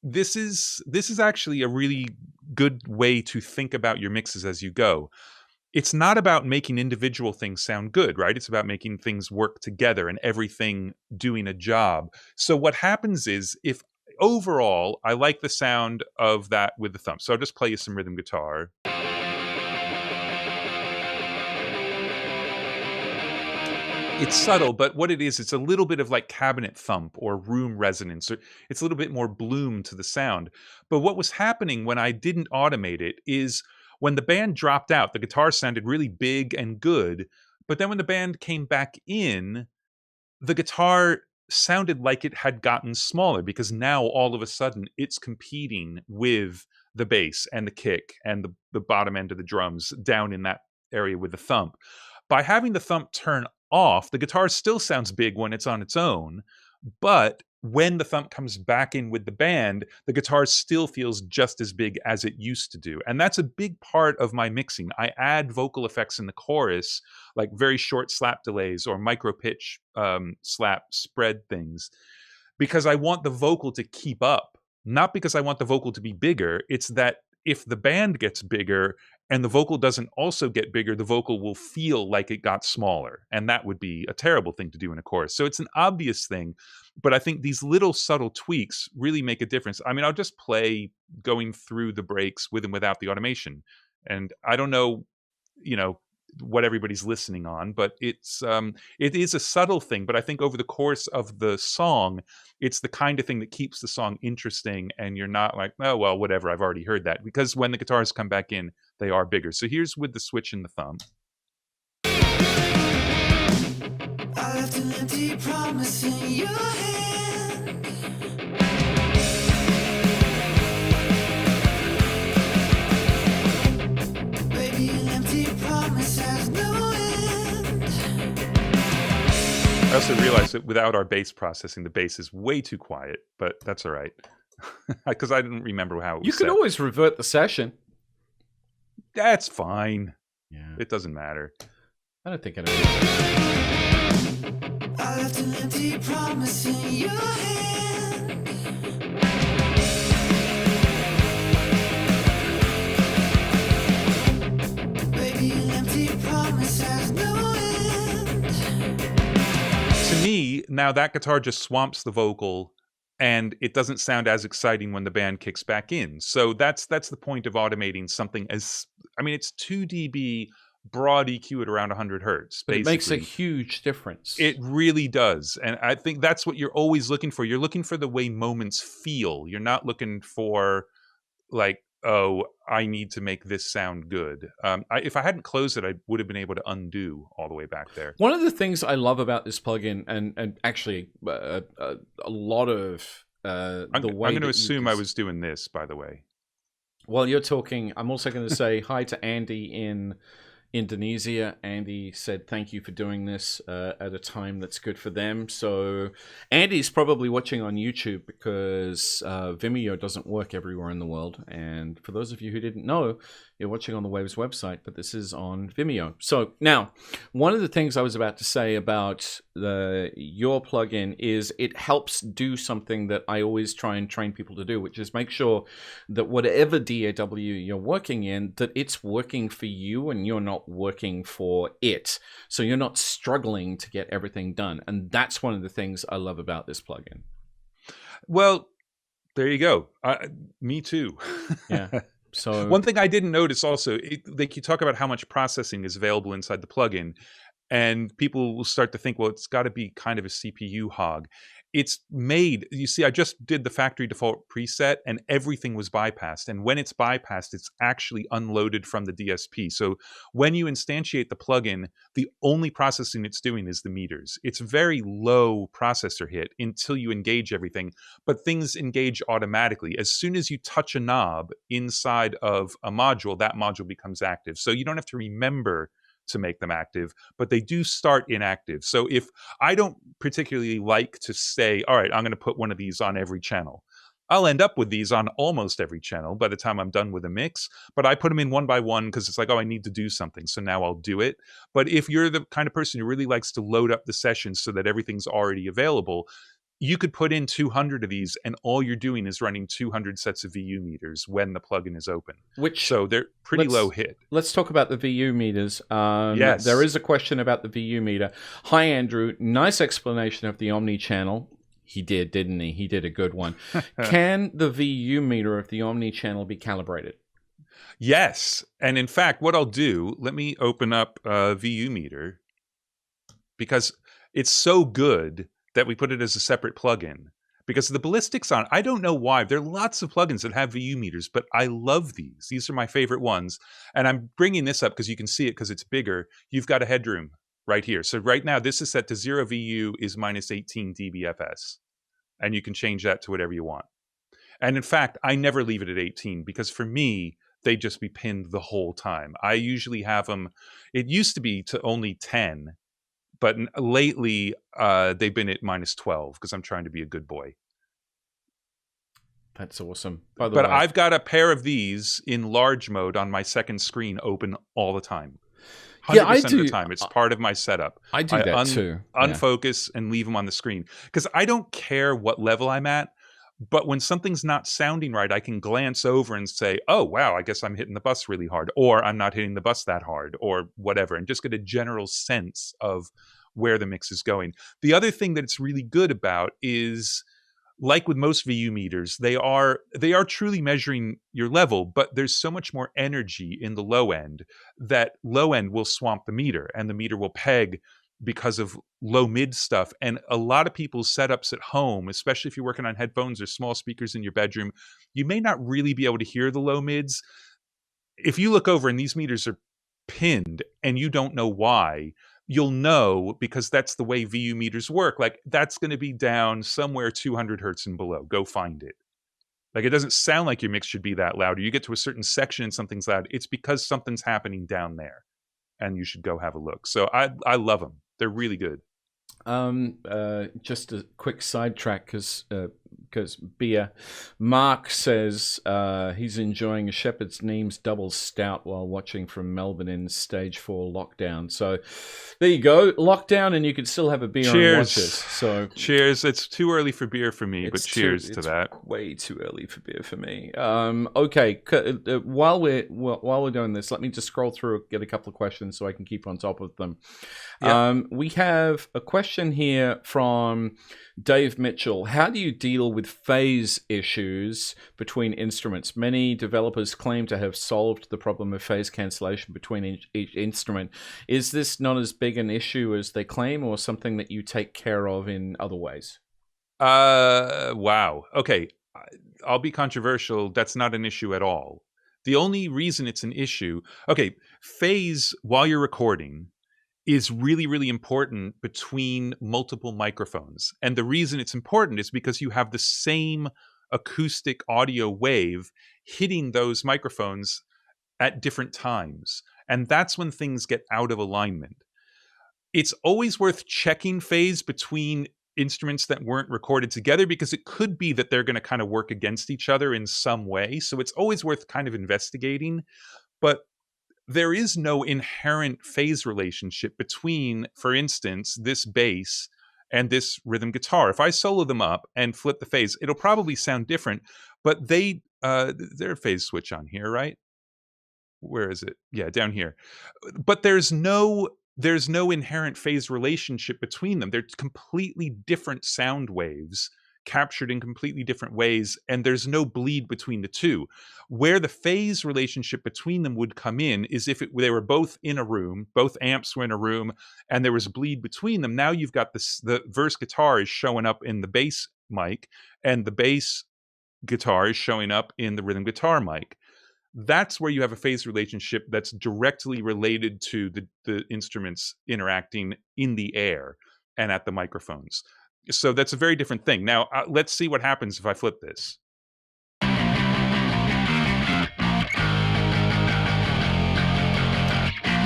this is actually a really good way to think about your mixes as you go. It's not about making individual things sound good, right? It's about making things work together and everything doing a job. So what happens is, if overall I like the sound of that with the thumb, so I'll just play you some rhythm guitar. It's subtle, but what it is, it's a little bit of like cabinet thump or room resonance. Or it's a little bit more bloom to the sound. But what was happening when I didn't automate it is, when the band dropped out, the guitar sounded really big and good. But then when the band came back in, the guitar sounded like it had gotten smaller, because now all of a sudden it's competing with the bass and the kick and the bottom end of the drums down in that area with the thump. By having the thump turn off, the guitar still sounds big when it's on its own, but when the thump comes back in with the band, the guitar still feels just as big as it used to do. And that's a big part of my mixing. I add vocal effects in the chorus, like very short slap delays or micro pitch slap spread things, because I want the vocal to keep up, not because I want the vocal to be bigger. It's that if the band gets bigger and the vocal doesn't also get bigger, the vocal will feel like it got smaller. And that would be a terrible thing to do in a chorus. So it's an obvious thing, but I think these little subtle tweaks really make a difference. I mean, I'll just play going through the breaks with and without the automation. And I don't know, what everybody's listening on, but it is a subtle thing. But I think over the course of the song, it's the kind of thing that keeps the song interesting, and you're not like, oh well, whatever, I've already heard that, because when the guitars come back in, they are bigger. So here's with the switch and the thumb. I left an empty promise in your hand. Baby, an empty promise has no end. I also realized that without our bass processing, the bass is way too quiet, but that's all right. Because I didn't remember how it was You could set. always revert the session. That's fine. Yeah. It doesn't matter. I don't think it is. I left an empty promise in your hand. Baby, an empty promise has no end. To me, now that guitar just swamps the vocal, and it doesn't sound as exciting when the band kicks back in. So that's the point of automating something it's 2 dB broad EQ at around 100 hertz. But it makes a basically. huge difference. It really does. And I think that's what you're always looking for. You're looking for the way moments feel. You're not looking for like, oh, I need to make this sound good. If I hadn't closed it, I would have been able to undo all the way back there. One of the things I love about this plugin, and actually a lot of I'm the way going to that assume I was doing this, by the way. While you're talking, I'm also going to say hi to Andy in Indonesia. Andy said thank you for doing this at a time that's good for them. So Andy's probably watching on YouTube because Vimeo doesn't work everywhere in the world. And for those of you who didn't know, you're watching on the Waves website, but this is on Vimeo. So now, one of the things I was about to say about your plugin is it helps do something that I always try and train people to do, which is make sure that whatever DAW you're working in, that it's working for you and you're not working for it. So you're not struggling to get everything done. And that's one of the things I love about this plugin. Well, there you go. Me too. Yeah. So one thing I didn't notice also, you talk about how much processing is available inside the plugin, and people will start to think, well, it's got to be kind of a CPU hog. It's made, you see, I just did the factory default preset and everything was bypassed. And when it's bypassed, it's actually unloaded from the DSP. So when you instantiate the plugin, the only processing it's doing is the meters. It's very low processor hit until you engage everything, but things engage automatically. As soon as you touch a knob inside of a module, that module becomes active. So you don't have to remember to make them active, but they do start inactive. So if I don't particularly like to say, all right, I'm going to put one of these on every channel, I'll end up with these on almost every channel by the time I'm done with a mix, but I put them in one by one because it's like, oh, I need to do something. So now I'll do it. But if you're the kind of person who really likes to load up the sessions so that everything's already available, you could put in 200 of these and all you're doing is running 200 sets of VU meters when the plugin is open. So they're pretty low hit. Let's talk about the VU meters. Yes. There is a question about the VU meter. Hi, Andrew. Nice explanation of the Omni channel. He did, didn't he? He did a good one. Can the VU meter of the Omni channel be calibrated? Yes. And in fact, what I'll do, let me open up a VU meter because it's so good that we put it as a separate plugin. Because the ballistics on, I don't know why. There are lots of plugins that have VU meters, but I love these. These are my favorite ones. And I'm bringing this up because you can see it because it's bigger. You've got a headroom right here. So right now, this is set to 0 VU is minus 18 dBFS. And you can change that to whatever you want. And in fact, I never leave it at 18 because for me, they just be pinned the whole time. I usually have them, it used to be to only 10. But lately, they've been at minus 12 because I'm trying to be a good boy. That's awesome. By the way, I've got a pair of these in large mode on my second screen open all the time. 100% yeah, I do. Of the time. It's part of my setup. I do that too. Unfocus and leave them on the screen because I don't care what level I'm at. But when something's not sounding right, I can glance over and say, oh, wow, I guess I'm hitting the bus really hard, or I'm not hitting the bus that hard, or whatever, and just get a general sense of where the mix is going. The other thing that it's really good about is, like with most VU meters, they are truly measuring your level, but there's so much more energy in the low end that low end will swamp the meter, and the meter will peg because of low mid stuff. And a lot of people's setups at home, especially if you're working on headphones or small speakers in your bedroom, you may not really be able to hear the low mids. If you look over and these meters are pinned and you don't know why, you'll know, because that's the way VU meters work. Like, that's going to be down somewhere 200 hertz and below. Go find it. Like, it doesn't sound like your mix should be that loud, or you get to a certain section and something's loud. It's because something's happening down there, and you should go have a look. So I love them. They're really good. Just a quick sidetrack because beer. Mark says he's enjoying a Shepherd's Neems double stout while watching from Melbourne in stage 4 lockdown. So there you go, lockdown, and you can still have a beer and watch it. So cheers. It's too early for beer for me, but cheers to that. Way too early for beer for me. Okay, while we're doing this, let me just scroll through, get a couple of questions so I can keep on top of them. Yep. We have a question here from Dave Mitchell. How do you deal with phase issues between instruments? Many developers claim to have solved the problem of phase cancellation between each instrument. Is this not as big an issue as they claim, or something that you take care of in other ways? Wow. Okay. I'll be controversial. That's not an issue at all. The only reason it's an issue, phase while you're recording is really, really important between multiple microphones. And the reason it's important is because you have the same acoustic audio wave hitting those microphones at different times. And that's when things get out of alignment. It's always worth checking phase between instruments that weren't recorded together, because it could be that they're going to kind of work against each other in some way. So it's always worth kind of investigating. But there is no inherent phase relationship between, for instance, this bass and this rhythm guitar. If I solo them up and flip the phase, it'll probably sound different, but there's a phase switch on here, right? Where is it? Yeah, down here. But there's no inherent phase relationship between them. They're completely different sound waves captured in completely different ways, and there's no bleed between the two. Where the phase relationship between them would come in is if they were both in a room, both amps were in a room, and there was bleed between them. Now you've got the verse guitar is showing up in the bass mic, and the bass guitar is showing up in the rhythm guitar mic. That's where you have a phase relationship that's directly related to the instruments interacting in the air and at the microphones. So that's a very different thing. Now, let's see what happens if I flip this.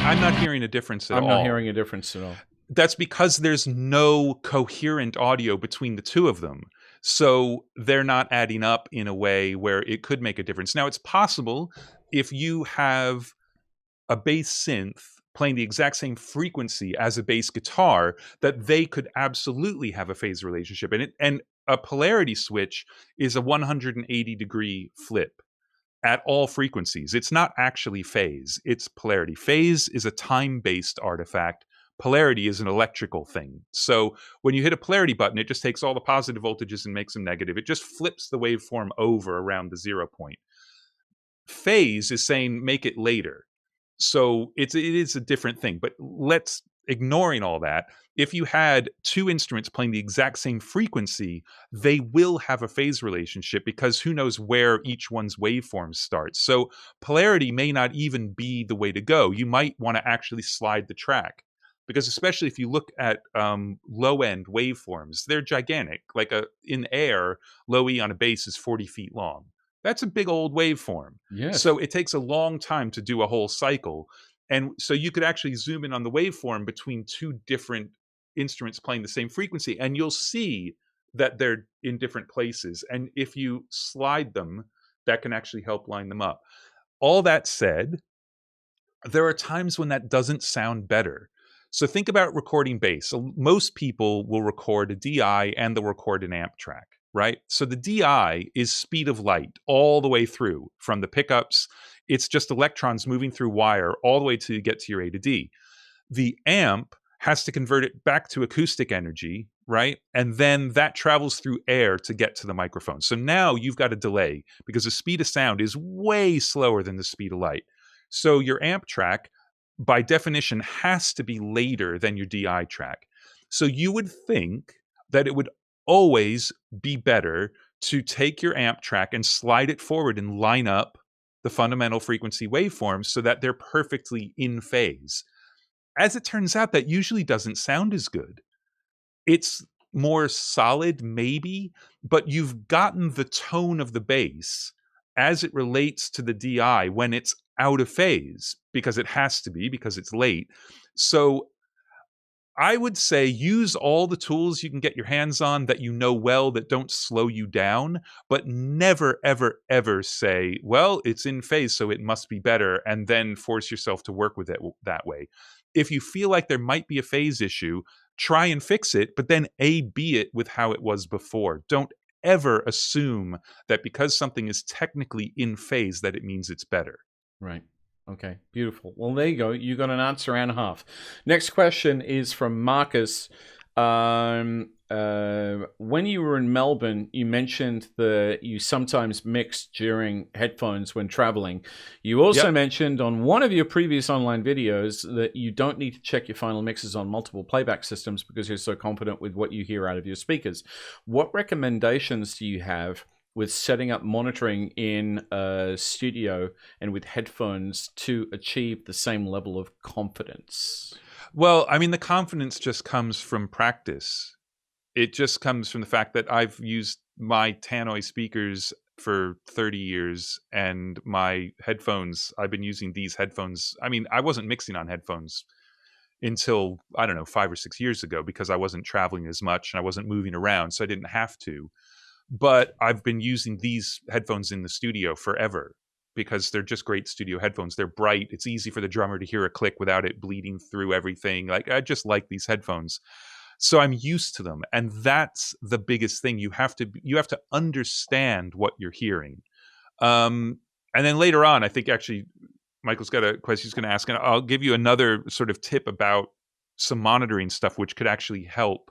I'm not hearing a difference at all. I'm not hearing a difference at all. That's because there's no coherent audio between the two of them. So they're not adding up in a way where it could make a difference. Now, it's possible if you have a bass synth playing the exact same frequency as a bass guitar, that they could absolutely have a phase relationship. And a polarity switch is a 180-degree flip at all frequencies. It's not actually phase, it's polarity. Phase is a time-based artifact. Polarity is an electrical thing. So when you hit a polarity button, it just takes all the positive voltages and makes them negative. It just flips the waveform over around the 0 point. Phase is saying make it later. So it is a different thing. But let's, ignoring all that, if you had two instruments playing the exact same frequency, they will have a phase relationship, because who knows where each one's waveform starts. So polarity may not even be the way to go. You might want to actually slide the track, because especially if you look at low-end waveforms, they're gigantic. Like in air, low E on a bass is 40 feet long. That's a big old waveform. Yes. So it takes a long time to do a whole cycle. And so you could actually zoom in on the waveform between two different instruments playing the same frequency, and you'll see that they're in different places. And if you slide them, that can actually help line them up. All that said, there are times when that doesn't sound better. So think about recording bass. So most people will record a DI and they'll record an amp track. right? So the DI is speed of light all the way through from the pickups. It's just electrons moving through wire all the way to get to your A to D. The amp has to convert it back to acoustic energy, right? And then that travels through air to get to the microphone. So now you've got a delay because the speed of sound is way slower than the speed of light. So your amp track, by definition, has to be later than your DI track. So you would think that it would always be better to take your amp track and slide it forward and line up the fundamental frequency waveforms so that they're perfectly in phase. As it turns out, that usually doesn't sound as good. It's more solid, maybe, but you've gotten the tone of the bass as it relates to the DI when it's out of phase, because it has to be, because it's late. So I would say use all the tools you can get your hands on that you know well, that don't slow you down, but never, ever, ever say, well, it's in phase, so it must be better, and then force yourself to work with it that way. If you feel like there might be a phase issue, try and fix it, but then A/B it with how it was before. Don't ever assume that because something is technically in phase that it means it's better. Right. Okay, beautiful. Well, there you go. You got an answer and a half. Next question is from Marcus. When you were in Melbourne, you mentioned that you sometimes mix during headphones when traveling. You also mentioned on one of your previous online videos that you don't need to check your final mixes on multiple playback systems because you're so confident with what you hear out of your speakers. What recommendations do you have with setting up monitoring in a studio and with headphones to achieve the same level of confidence? Well, I mean, the confidence just comes from practice. It just comes from the fact that I've used my Tannoy speakers for 30 years and my headphones, I've been using these headphones. I mean, I wasn't mixing on headphones until, I don't know, 5 or 6 years ago because I wasn't traveling as much and I wasn't moving around, so I didn't have to. But I've been using these headphones in the studio forever because they're just great studio headphones. They're bright. It's easy for the drummer to hear a click without it bleeding through everything. Like, I just like these headphones. So I'm used to them. And that's the biggest thing. You have to understand what you're hearing. And then later on, I think actually Michael's got a question he's going to ask, and I'll give you another sort of tip about some monitoring stuff, which could actually help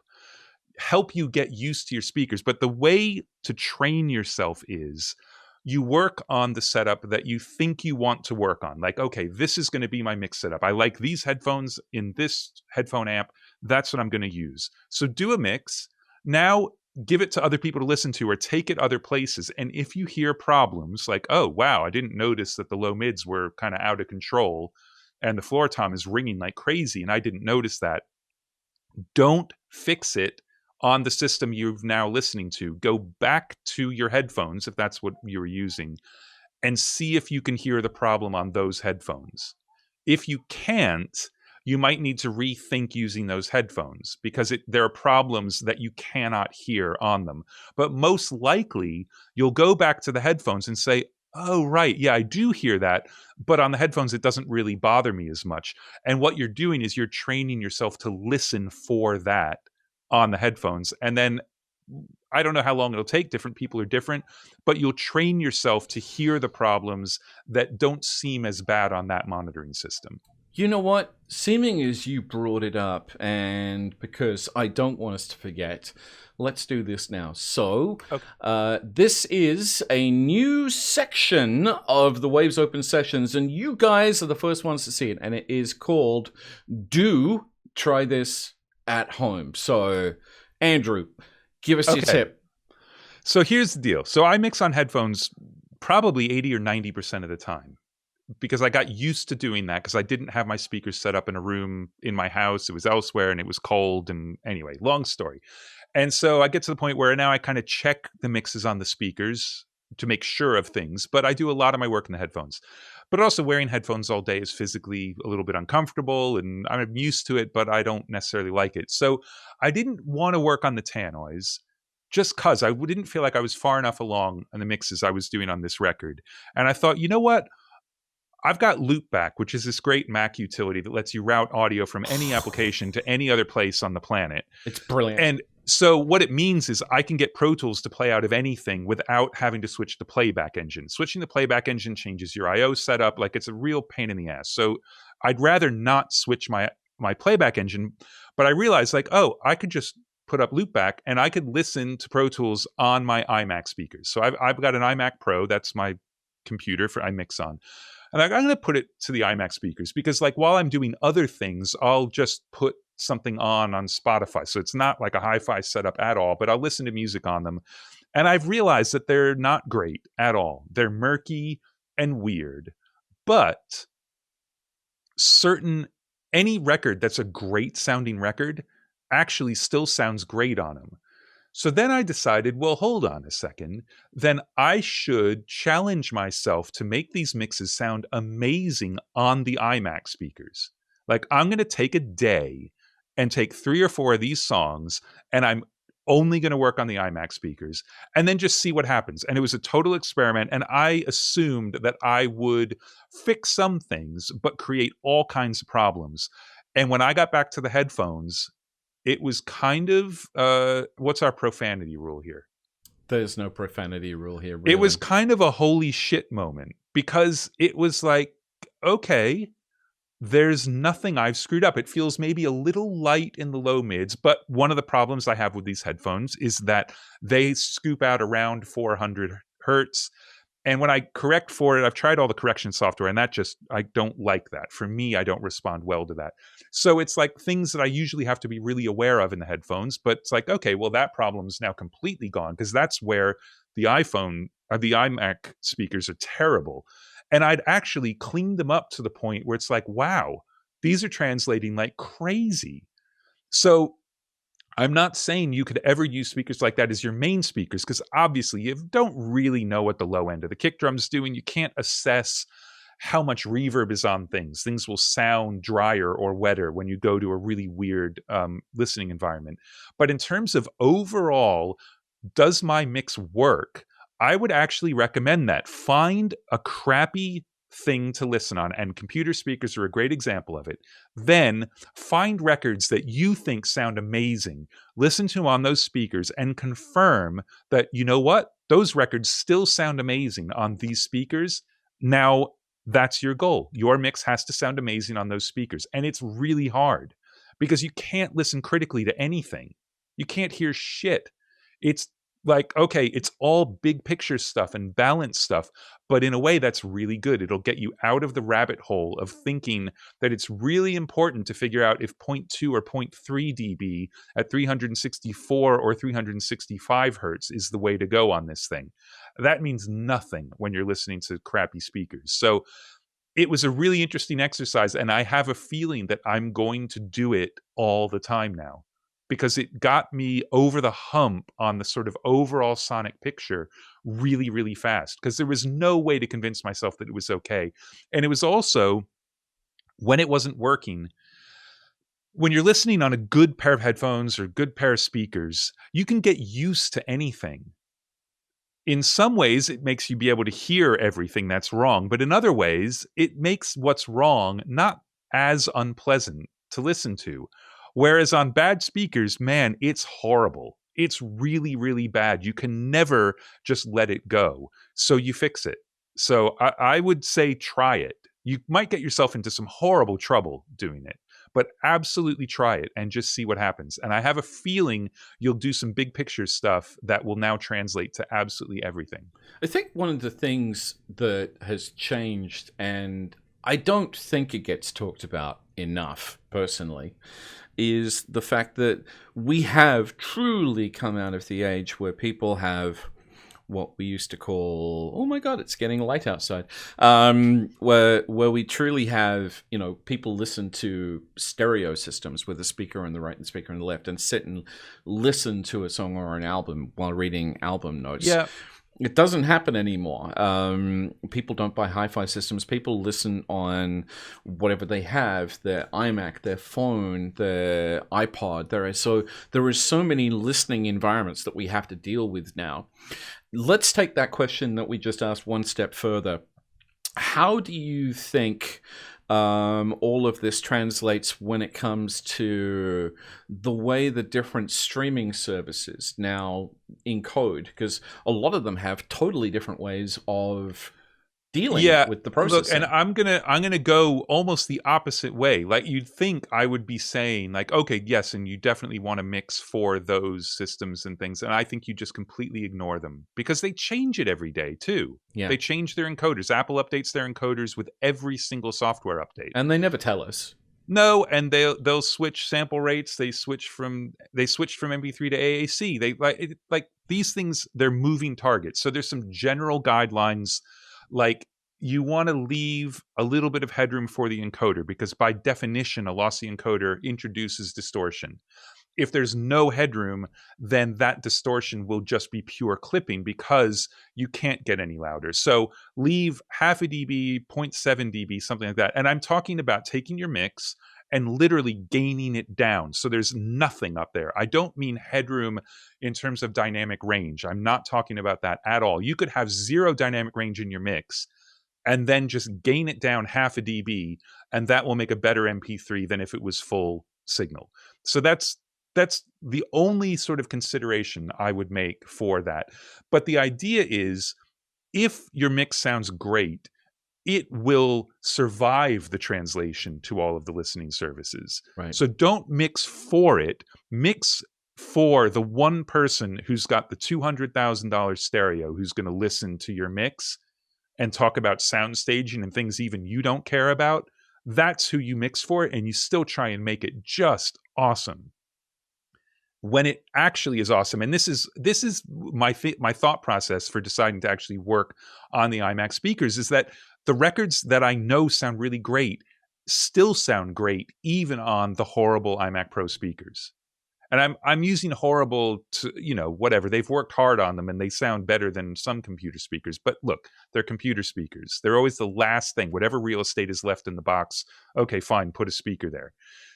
you get used to your speakers. But the way to train yourself is you work on the setup that you think you want to work on. Like, okay, this is going to be my mix setup. I like these headphones in this headphone amp. That's what I'm going to use. So do a mix. Now give it to other people to listen to or take it other places. And if you hear problems like, oh, wow, I didn't notice that the low mids were kind of out of control and the floor tom is ringing like crazy and I didn't notice that, don't fix it on the system you're now listening to. Go back to your headphones, if that's what you're using, and see if you can hear the problem on those headphones. If you can't, you might need to rethink using those headphones because there are problems that you cannot hear on them. But most likely, you'll go back to the headphones and say, oh, right, yeah, I do hear that, but on the headphones, it doesn't really bother me as much. And what you're doing is you're training yourself to listen for that on the headphones. And then I don't know how long it'll take. Different people are different, but you'll train yourself to hear the problems that don't seem as bad on that monitoring system. You know what? Seeming as you brought it up, and because I don't want us to forget, let's do this now. So, this is a new section of the Waves Open Sessions, and you guys are the first ones to see it, and it is called Do Try This at Home. So, Andrew, give us your tip. So here's the deal. So I mix on headphones probably 80 or 90% of the time because I got used to doing that because I didn't have my speakers set up in a room in my house. It was elsewhere and it was cold. And anyway, long story. And so I get to the point where now I kind of check the mixes on the speakers to make sure of things, but I do a lot of my work in the headphones. But also wearing headphones all day is physically a little bit uncomfortable and I'm used to it, but I don't necessarily like it. So I didn't want to work on the Tannoys just because I didn't feel like I was far enough along in the mixes I was doing on this record. And I thought, you know what? I've got Loopback, which is this great Mac utility that lets you route audio from any application to any other place on the planet. It's brilliant. And So what it means is I can get Pro Tools to play out of anything without having to switch the playback engine. Switching the playback engine changes your I/O setup. Like, it's a real pain in the ass. So I'd rather not switch my playback engine. But I realized, like, oh, I could just put up loopback and I could listen to Pro Tools on my iMac speakers. So I've got an iMac Pro. That's my computer for I mix on. And I'm going to put it to the iMac speakers because, like, while I'm doing other things, I'll just put something on Spotify. So it's not like a hi-fi setup at all, but I'll listen to music on them. And I've realized that they're not great at all. They're murky and weird. But any record that's a great sounding record actually still sounds great on them. So then I decided, well, hold on a second. Then I should challenge myself to make these mixes sound amazing on the iMac speakers. Like, I'm going to take a day and take 3 or 4 of these songs, and I'm only going to work on the iMac speakers, and then just see what happens. And it was a total experiment, and I assumed that I would fix some things, but create all kinds of problems. And when I got back to the headphones, it was kind of, what's our profanity rule here? There's no profanity rule here, really. It was kind of a holy shit moment because it was like, okay, there's nothing I've screwed up. It feels maybe a little light in the low mids, but one of the problems I have with these headphones is that they scoop out around 400 hertz. And when I correct for it, I've tried all the correction software, and I don't like that. For me, I don't respond well to that. So it's like things that I usually have to be really aware of in the headphones, but it's like, okay, well, that problem is now completely gone because that's where the iMac speakers are terrible. And I'd actually cleaned them up to the point where it's like, wow, these are translating like crazy. So I'm not saying you could ever use speakers like that as your main speakers, because obviously you don't really know what the low end of the kick drum's doing. You can't assess how much reverb is on things. Things will sound drier or wetter when you go to a really weird listening environment. But in terms of overall, does my mix work? I would actually recommend that. Find a crappy thing to listen on, and computer speakers are a great example of it. Then find records that you think sound amazing, listen to them on those speakers, and confirm that, you know what, those records still sound amazing on these speakers. Now that's your goal. Your mix has to sound amazing on those speakers, and it's really hard because you can't listen critically to anything. You can't hear shit. It's like, okay, it's all big picture stuff and balance stuff, but in a way that's really good. It'll get you out of the rabbit hole of thinking that it's really important to figure out if 0.2 or 0.3 dB at 364 or 365 hertz is the way to go on this thing. That means nothing when you're listening to crappy speakers. So it was a really interesting exercise, and I have a feeling that I'm going to do it all the time now, because it got me over the hump on the sort of overall sonic picture really, really fast, because there was no way to convince myself that it was okay. And it was also, when it wasn't working, when you're listening on a good pair of headphones or good pair of speakers, you can get used to anything. In some ways, it makes you be able to hear everything that's wrong, but in other ways, it makes what's wrong not as unpleasant to listen to. Whereas on bad speakers, man, it's horrible. It's really, really bad. You can never just let it go. So you fix it. So I would say try it. You might get yourself into some horrible trouble doing it, but absolutely try it and just see what happens. And I have a feeling you'll do some big picture stuff that will now translate to absolutely everything. I think one of the things that has changed, and I don't think it gets talked about enough personally, is the fact that we have truly come out of the age where people have what we used to call, oh my God, it's getting late outside, where we truly have, people listen to stereo systems with a speaker on the right and speaker on the left and sit and listen to a song or an album while reading album notes. Yeah. It doesn't happen anymore. People don't buy hi-fi systems. People listen on whatever they have, their iMac, their phone, their iPod. There is so many listening environments that we have to deal with now. Let's take that question that we just asked one step further. How do you think all of this translates when it comes to the way the different streaming services now encode, because a lot of them have totally different ways of dealing with the processing. Look, and I'm gonna go almost the opposite way. Like, you'd think I would be saying, like, okay, yes, and you definitely want to mix for those systems and things, and I think you just completely ignore them because they change it every day too. Yeah. They change their encoders. Apple updates their encoders with every single software update. And they never tell us. No, and they'll switch sample rates. They switched from MP3 to AAC. They like these things. They're moving targets. So there's some general guidelines, like you want to leave a little bit of headroom for the encoder because by definition, a lossy encoder introduces distortion. If there's no headroom, then that distortion will just be pure clipping because you can't get any louder. So leave half a dB, 0.7 dB, something like that. And I'm talking about taking your mix and literally gaining it down. So there's nothing up there. I don't mean headroom in terms of dynamic range. I'm not talking about that at all. You could have 0 dynamic range in your mix and then just gain it down half a dB, and that will make a better MP3 than if it was full signal. So that's the only sort of consideration I would make for that. But the idea is, if your mix sounds great, it will survive the translation to all of the listening services. Right. So don't mix for it. Mix for the one person who's got the $200,000 stereo who's going to listen to your mix and talk about sound staging and things even you don't care about. That's who you mix for, and you still try and make it just awesome when it actually is awesome. And this is my thought process for deciding to actually work on the iMac speakers, is that the records that I know sound really great still sound great even on the horrible iMac Pro speakers. And I'm using horrible to, whatever. They've worked hard on them and they sound better than some computer speakers. But look, they're computer speakers. They're always the last thing. Whatever real estate is left in the box, okay, fine, put a speaker there.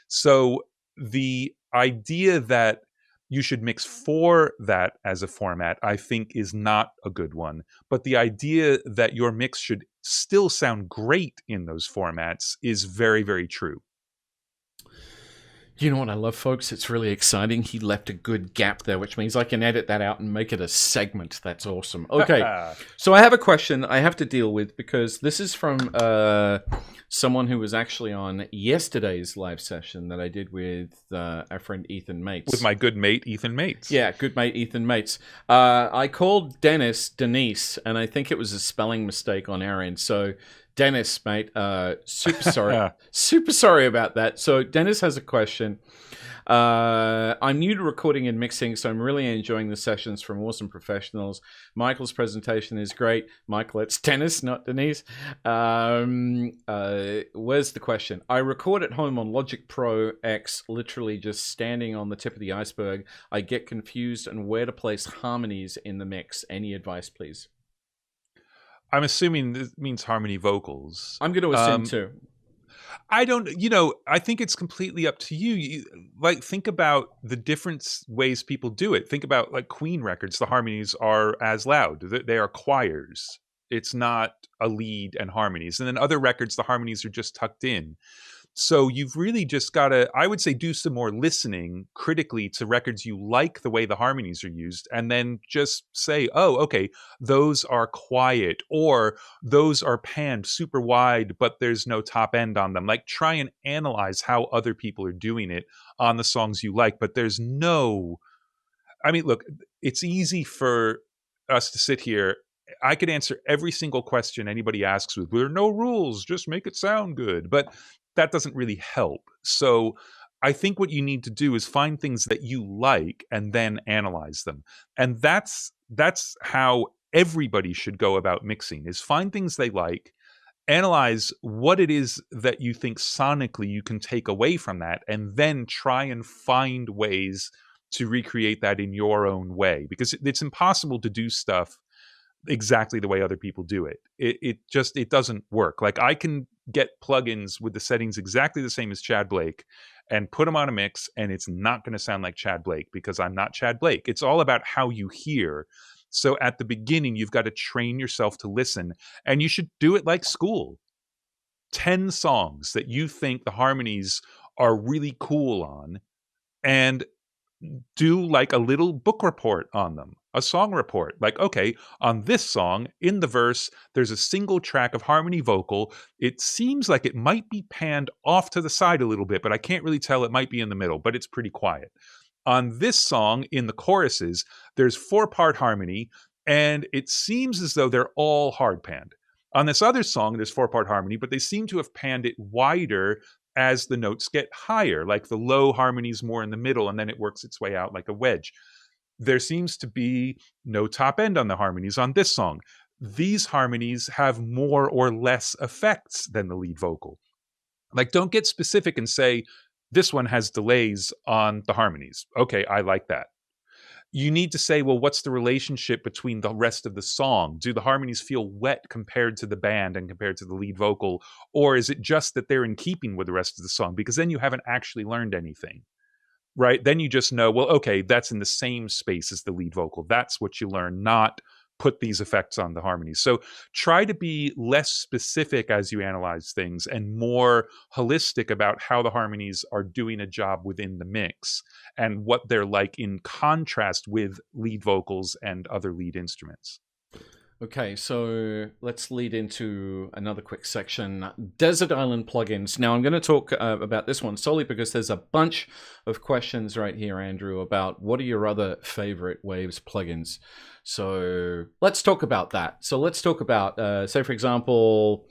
So the idea that you should mix for that as a format, I think, is not a good one. But the idea that your mix should still sound great in those formats is very, very true. You know what I love, folks? It's really exciting. He left a good gap there, which means I can edit that out and make it a segment. That's awesome. Okay, so I have a question I have to deal with because this is from someone who was actually on yesterday's live session that I did with our friend Ethan Mates. With my good mate, Ethan Mates. Yeah, good mate, Ethan Mates. I called Denise, and I think it was a spelling mistake on our end. So Dennis, mate, super sorry. Super sorry about that. So Dennis has a question. I'm new to recording and mixing, so I'm really enjoying the sessions from awesome professionals. Michael's presentation is great. Michael, it's Dennis, not Denise. Where's the question? I record at home on Logic Pro X, literally just standing on the tip of the iceberg. I get confused on where to place harmonies in the mix. Any advice, please? I'm assuming this means harmony vocals. I'm going to assume too. I don't, I think it's completely up to you. Think about the different ways people do it. Think about like Queen records. The harmonies are as loud. They are choirs. It's not a lead and harmonies. And then other records, the harmonies are just tucked in. So you've really just got to, I would say, do some more listening critically to records you like the way the harmonies are used, and then just say, oh, okay, those are quiet, or those are panned super wide, but there's no top end on them. Like, try and analyze how other people are doing it on the songs you like, but there's no, I mean, look, it's easy for us to sit here. I could answer every single question anybody asks with, there are no rules, just make it sound good. But that doesn't really help. So I think what you need to do is find things that you like and then analyze them. And that's how everybody should go about mixing, is find things they like, analyze what it is that you think sonically you can take away from that, and then try and find ways to recreate that in your own way. Because it's impossible to do stuff exactly the way other people do it. It doesn't work. Like, I can get plugins with the settings exactly the same as Chad Blake and put them on a mix, and it's not going to sound like Chad Blake because I'm not Chad Blake. It's all about how you hear. So at the beginning, you've got to train yourself to listen, and you should do it like school. 10 songs that you think the harmonies are really cool on, and do like a little book report on them, a song report. Like, okay, on this song, in the verse, there's a single track of harmony vocal. It seems like it might be panned off to the side a little bit, but I can't really tell. It might be in the middle, but it's pretty quiet. On this song, in the choruses, there's 4-part harmony, and it seems as though they're all hard panned. On this other song, there's 4-part harmony, but they seem to have panned it wider as the notes get higher, like the low harmonies more in the middle, and then it works its way out like a wedge. There seems to be no top end on the harmonies on this song. These harmonies have more or less effects than the lead vocal. Like, don't get specific and say, this one has delays on the harmonies. Okay, I like that. You need to say, well, what's the relationship between the rest of the song? Do the harmonies feel wet compared to the band and compared to the lead vocal? Or is it just that they're in keeping with the rest of the song? Because then you haven't actually learned anything, right? Then you just know, well, okay, that's in the same space as the lead vocal. That's what you learn, not put these effects on the harmonies. So try to be less specific as you analyze things and more holistic about how the harmonies are doing a job within the mix and what they're like in contrast with lead vocals and other lead instruments. Okay, so let's lead into another quick section, Desert Island plugins. Now, I'm going to talk about this one solely because there's a bunch of questions right here, Andrew, about what are your other favorite Waves plugins. So let's talk about that. So let's talk about, say, for example,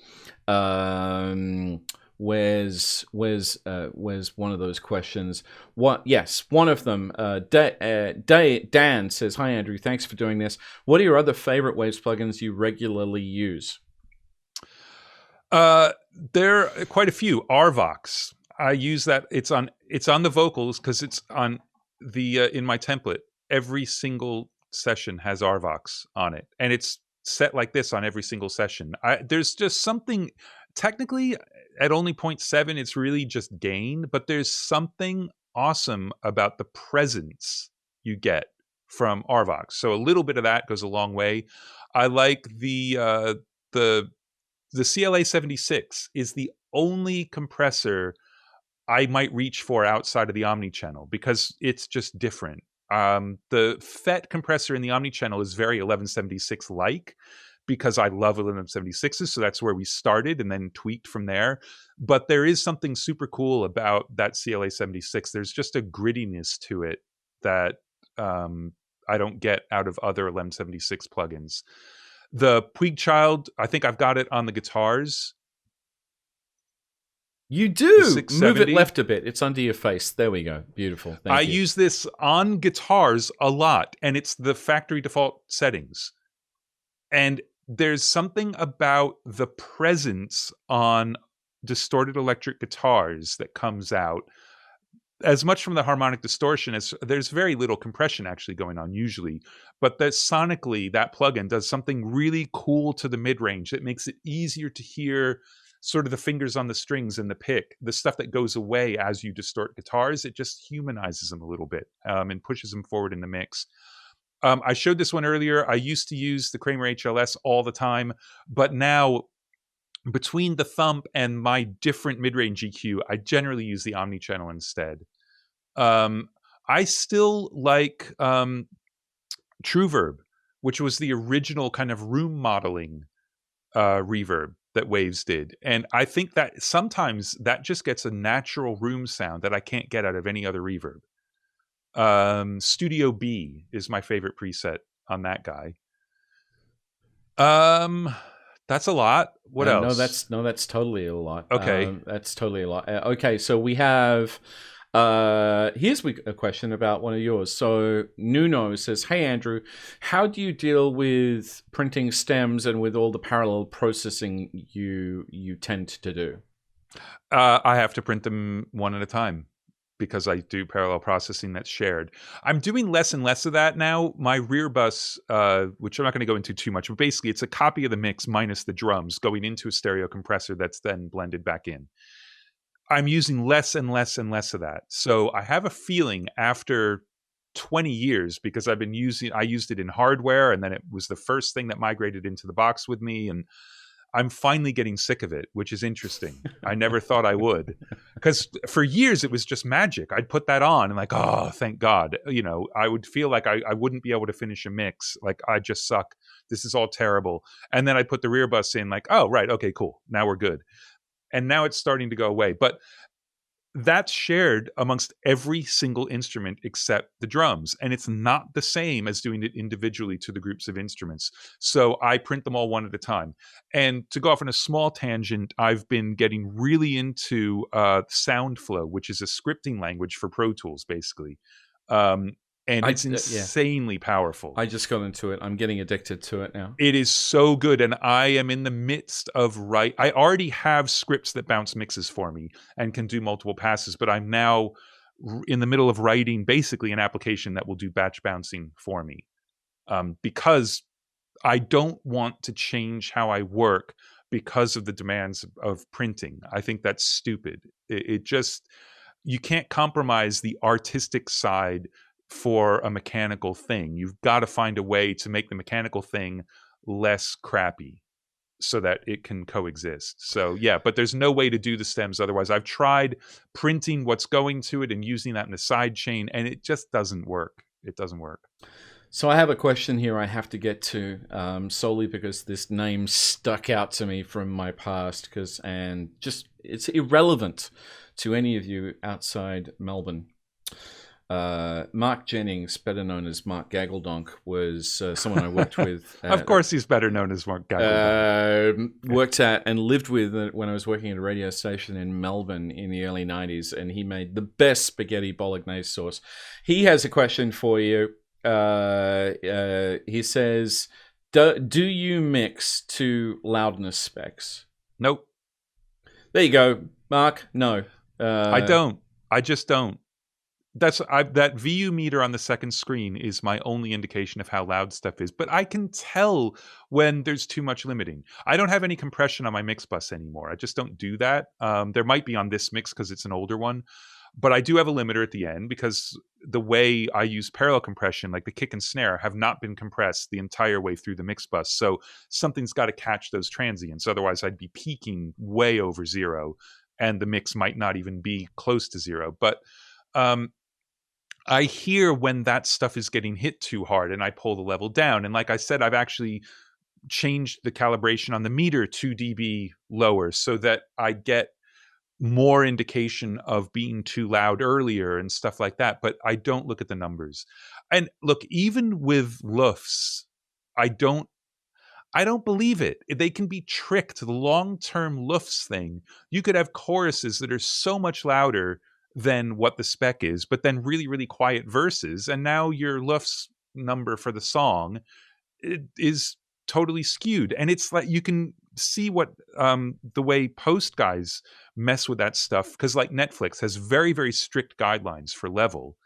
where's one of those questions? What? Yes, one of them. Dan says, "Hi Andrew, thanks for doing this. What are your other favorite Waves plugins you regularly use?" There are quite a few. Arvox. I use that. It's on the vocals because it's on the in my template. Every single session has Arvox on it, and it's set like this on every single session. There's just something technically at only 0.7, it's really just gain, but there's something awesome about the presence you get from Arvox. So a little bit of that goes a long way. I like the CLA 76 is the only compressor I might reach for outside of the Omni channel because it's just different. The FET compressor in the Omni channel is very 1176 like, because I love 1176s, so that's where we started and then tweaked from there. But there is something super cool about that CLA 76. There's just a grittiness to it that I don't get out of other 1176 plugins. The Puig Child, I think I've got it on the guitars. You do. Move it left a bit. It's under your face. There we go. Beautiful. Thank you. Use this on guitars a lot, and it's the factory default settings. And there's something about the presence on distorted electric guitars that comes out as much from the harmonic distortion as there's very little compression actually going on usually, but that sonically that plugin does something really cool to the mid-range that makes it easier to hear sort of the fingers on the strings and the pick, the stuff that goes away as you distort guitars. It just humanizes them a little bit and pushes them forward in the mix. I showed this one earlier. I used to use the Kramer HLS all the time, but now between the thump and my different mid-range EQ, I generally use the Omni channel instead. I still like True Verb, which was the original kind of room modeling reverb that Waves did. And I think that sometimes that just gets a natural room sound that I can't get out of any other reverb. Studio B is my favorite preset on that guy. That's a lot. What else? That's totally a lot. Okay. That's totally a lot. Okay, so we have here's a question about one of yours. So Nuno says, "Hey Andrew, how do you deal with printing stems and with all the parallel processing you tend to do?" I have to print them one at a time, because I do parallel processing that's shared. I'm doing less and less of that now. My rear bus, which I'm not going to go into too much, but basically it's a copy of the mix minus the drums going into a stereo compressor that's then blended back in. I'm using less and less and less of that. So I have a feeling after 20 years, because I used it in hardware, and then it was the first thing that migrated into the box with me, and I'm finally getting sick of it, which is interesting. I never thought I would, because for years it was just magic. I'd put that on and like, oh, thank God. I would feel like I wouldn't be able to finish a mix. Like, I just suck. This is all terrible. And then I'd put the rear bus in like, oh, right. Okay, cool. Now we're good. And now it's starting to go away. But that's shared amongst every single instrument except the drums. And it's not the same as doing it individually to the groups of instruments. So I print them all one at a time. And to go off on a small tangent, I've been getting really into SoundFlow, which is a scripting language for Pro Tools, basically. And it's insanely powerful. I just got into it. I'm getting addicted to it now. It is so good. And I am in the midst of I already have scripts that bounce mixes for me and can do multiple passes, but I'm now in the middle of writing basically an application that will do batch bouncing for me. Because I don't want to change how I work because of the demands of printing. I think that's stupid. It just, you can't compromise the artistic side for a mechanical thing. You've got to find a way to make the mechanical thing less crappy so that it can coexist. So yeah, but there's no way to do the stems otherwise. I've tried printing what's going to it and using that in the side chain, and it just doesn't work. It doesn't work. So I have a question here I have to get to, solely because this name stuck out to me from my past, and just it's irrelevant to any of you outside Melbourne. Mark Jennings, better known as Mark Gageldonk, was someone I worked with. Of course he's better known as Mark Gageldonk. Worked at and lived with when I was working at a radio station in Melbourne in the early 90s, and he made the best spaghetti bolognese sauce. He has a question for you. He says, do you mix to loudness specs? Nope. There you go, Mark. No. I don't. I just don't. That VU meter on the second screen is my only indication of how loud stuff is, but I can tell when there's too much limiting. I don't have any compression on my mix bus anymore. I just don't do that. There might be on this mix because it's an older one, but I do have a limiter at the end because the way I use parallel compression, like the kick and snare, have not been compressed the entire way through the mix bus. So something's got to catch those transients. Otherwise, I'd be peaking way over zero, and the mix might not even be close to zero. But I hear when that stuff is getting hit too hard, and I pull the level down. And like I said, I've actually changed the calibration on the meter 2 dB lower so that I get more indication of being too loud earlier and stuff like that. But I don't look at the numbers. And look, even with LUFs, I don't believe it. They can be tricked. The long-term LUFs thing, you could have choruses that are so much louder than what the spec is, but then really, really quiet verses. And now your LUFS number for the song is totally skewed. And it's like, you can see what the way post guys mess with that stuff. Because like Netflix has very, very strict guidelines for level.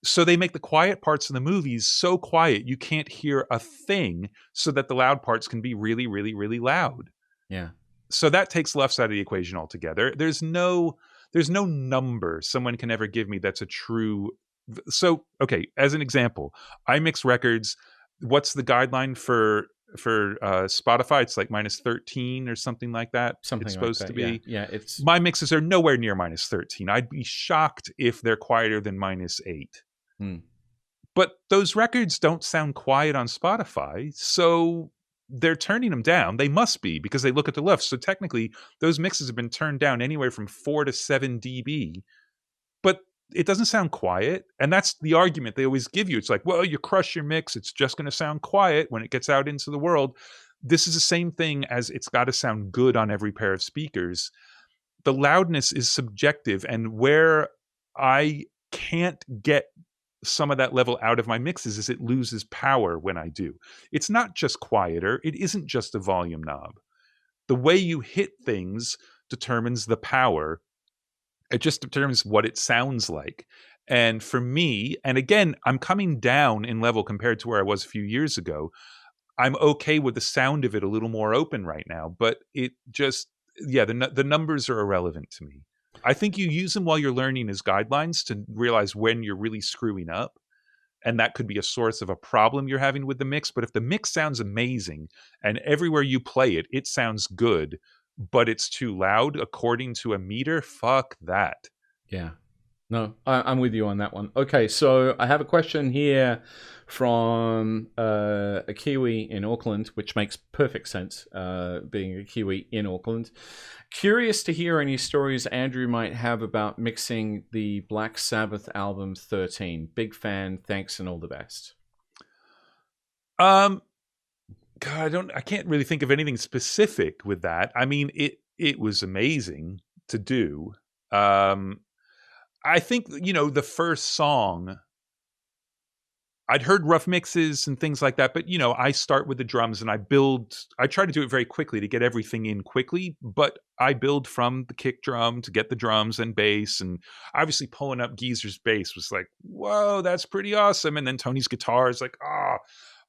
So they make the quiet parts in the movies so quiet you can't hear a thing so that the loud parts can be really, really, really loud. Yeah. So that takes LUFS out of the equation altogether. There's no number someone can ever give me that's a true. So, okay, as an example, I mix records. What's the guideline for Spotify? It's like -13 or something like that. Something it's supposed like that, to be. Yeah, it's My mixes are nowhere near -13. I'd be shocked if they're quieter than -8. But those records don't sound quiet on Spotify, so they're turning them down. They must be, because they look at the left. So technically, those mixes have been turned down anywhere from 4 to 7 dB. But it doesn't sound quiet. And that's the argument they always give you. It's like, well, you crush your mix. It's just going to sound quiet when it gets out into the world. This is the same thing as it's got to sound good on every pair of speakers. The loudness is subjective. And where I can't get some of that level out of my mixes is it loses power when I do. It's not just quieter. It isn't just a volume knob. The way you hit things determines the power. It just determines what it sounds like. And for me, and again, I'm coming down in level compared to where I was a few years ago. I'm okay with the sound of it a little more open right now, but it just, yeah, the numbers are irrelevant to me. I think you use them while you're learning as guidelines to realize when you're really screwing up. and that could be a source of a problem you're having with the mix. But if the mix sounds amazing and everywhere you play it, it sounds good, but it's too loud according to a meter, fuck that. Yeah. No, I'm with you on that one. Okay, so I have a question here from a Kiwi in Auckland, which makes perfect sense, being a Kiwi in Auckland. Curious to hear any stories Andrew might have about mixing the Black Sabbath album 13. Big fan, thanks, and all the best. God, I can't really think of anything specific with that. I mean, it was amazing to do. I think, the first song, I'd heard rough mixes and things like that, but, I start with the drums and I try to do it very quickly to get everything in quickly, but I build from the kick drum to get the drums and bass, and obviously pulling up Geezer's bass was like, whoa, that's pretty awesome. And then Tony's guitar is like,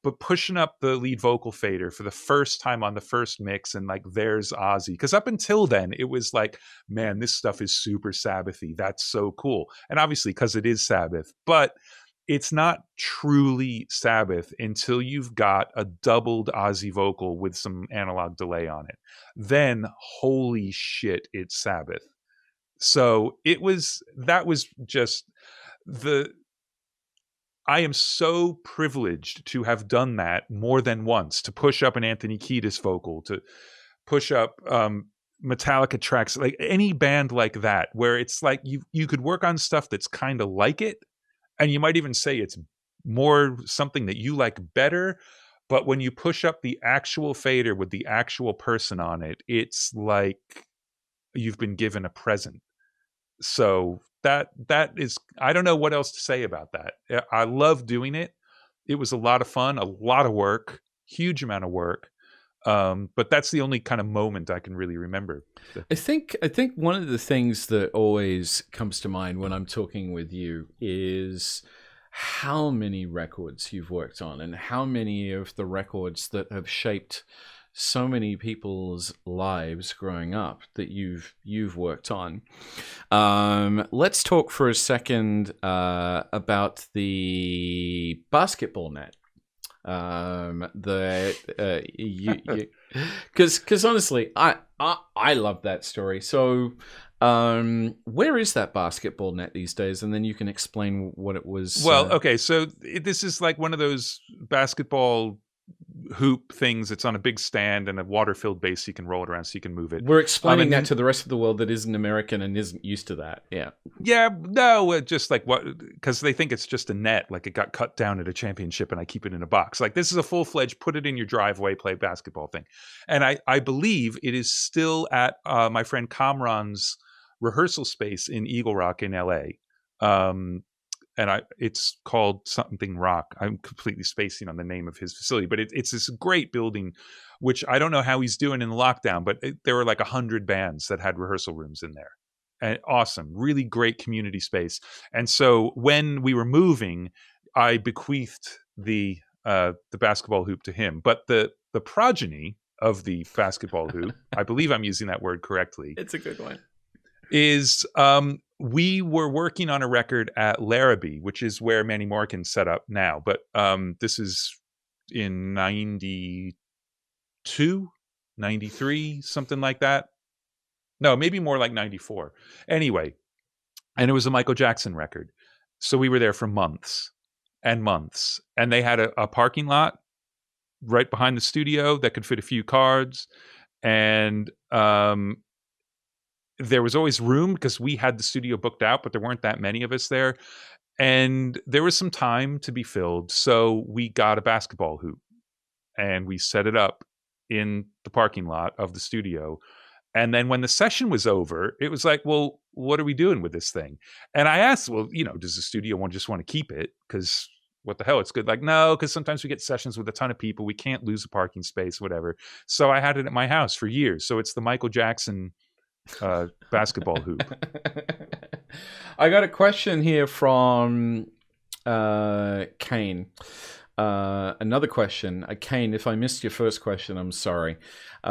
but pushing up the lead vocal fader for the first time on the first mix, and like, there's Ozzy. Because up until then, it was like, man, this stuff is super Sabbathy. That's so cool. And obviously, because it is Sabbath, but it's not truly Sabbath until you've got a doubled Ozzy vocal with some analog delay on it. Then, holy shit, it's Sabbath. So that was just I am so privileged to have done that more than once, to push up an Anthony Kiedis vocal, to push up Metallica tracks, like any band like that, where it's like you could work on stuff that's kind of like it, and you might even say it's more something that you like better, but when you push up the actual fader with the actual person on it, it's like you've been given a present. So that is, I don't know what else to say about that. I love doing it. It was a lot of fun, a lot of work, huge amount of work. But that's the only kind of moment I can really remember. I think one of the things that always comes to mind when I'm talking with you is how many records you've worked on, and how many of the records that have shaped so many people's lives growing up that you've worked on. Let's talk for a second about the basketball net. Because honestly, I love that story. So, where is that basketball net these days? And then you can explain what it was. Well, okay, so this is like one of those basketball hoop things. It's on a big stand and a water-filled base, so you can roll it around, so you can move it. We're explaining that to the rest of the world that isn't American and isn't used to that. Yeah, no, just like what, because they think it's just a net, like it got cut down at a championship and I keep it in a box. Like, this is a full-fledged, put it in your driveway, play basketball thing. And I believe it is still at my friend Kamran's rehearsal space in Eagle Rock in LA. And it's called something Rock. I'm completely spacing on the name of his facility, but it's this great building, which I don't know how he's doing in the lockdown, but there were like 100 bands that had rehearsal rooms in there. And awesome, really great community space. And so when we were moving, I bequeathed the basketball hoop to him. But the progeny of the basketball hoop, I believe I'm using that word correctly. It's a good one. Is we were working on a record at Larrabee, which is where Manny Morgan's set up now. But this is in 92, 93, something like that. No, maybe more like 94. Anyway, and it was a Michael Jackson record. So we were there for months and months. And they had a parking lot right behind the studio that could fit a few cars. And there was always room because we had the studio booked out, but there weren't that many of us there. And there was some time to be filled. So we got a basketball hoop and we set it up in the parking lot of the studio. And then when the session was over, it was like, well, what are we doing with this thing? And I asked, well, does the studio just want to keep it? Because what the hell, it's good. Like, no, because sometimes we get sessions with a ton of people. We can't lose a parking space, whatever. So I had it at my house for years. So it's the Michael Jackson basketball hoop. I got a question here from Kane. Another question. Kane, if I missed your first question, I'm sorry.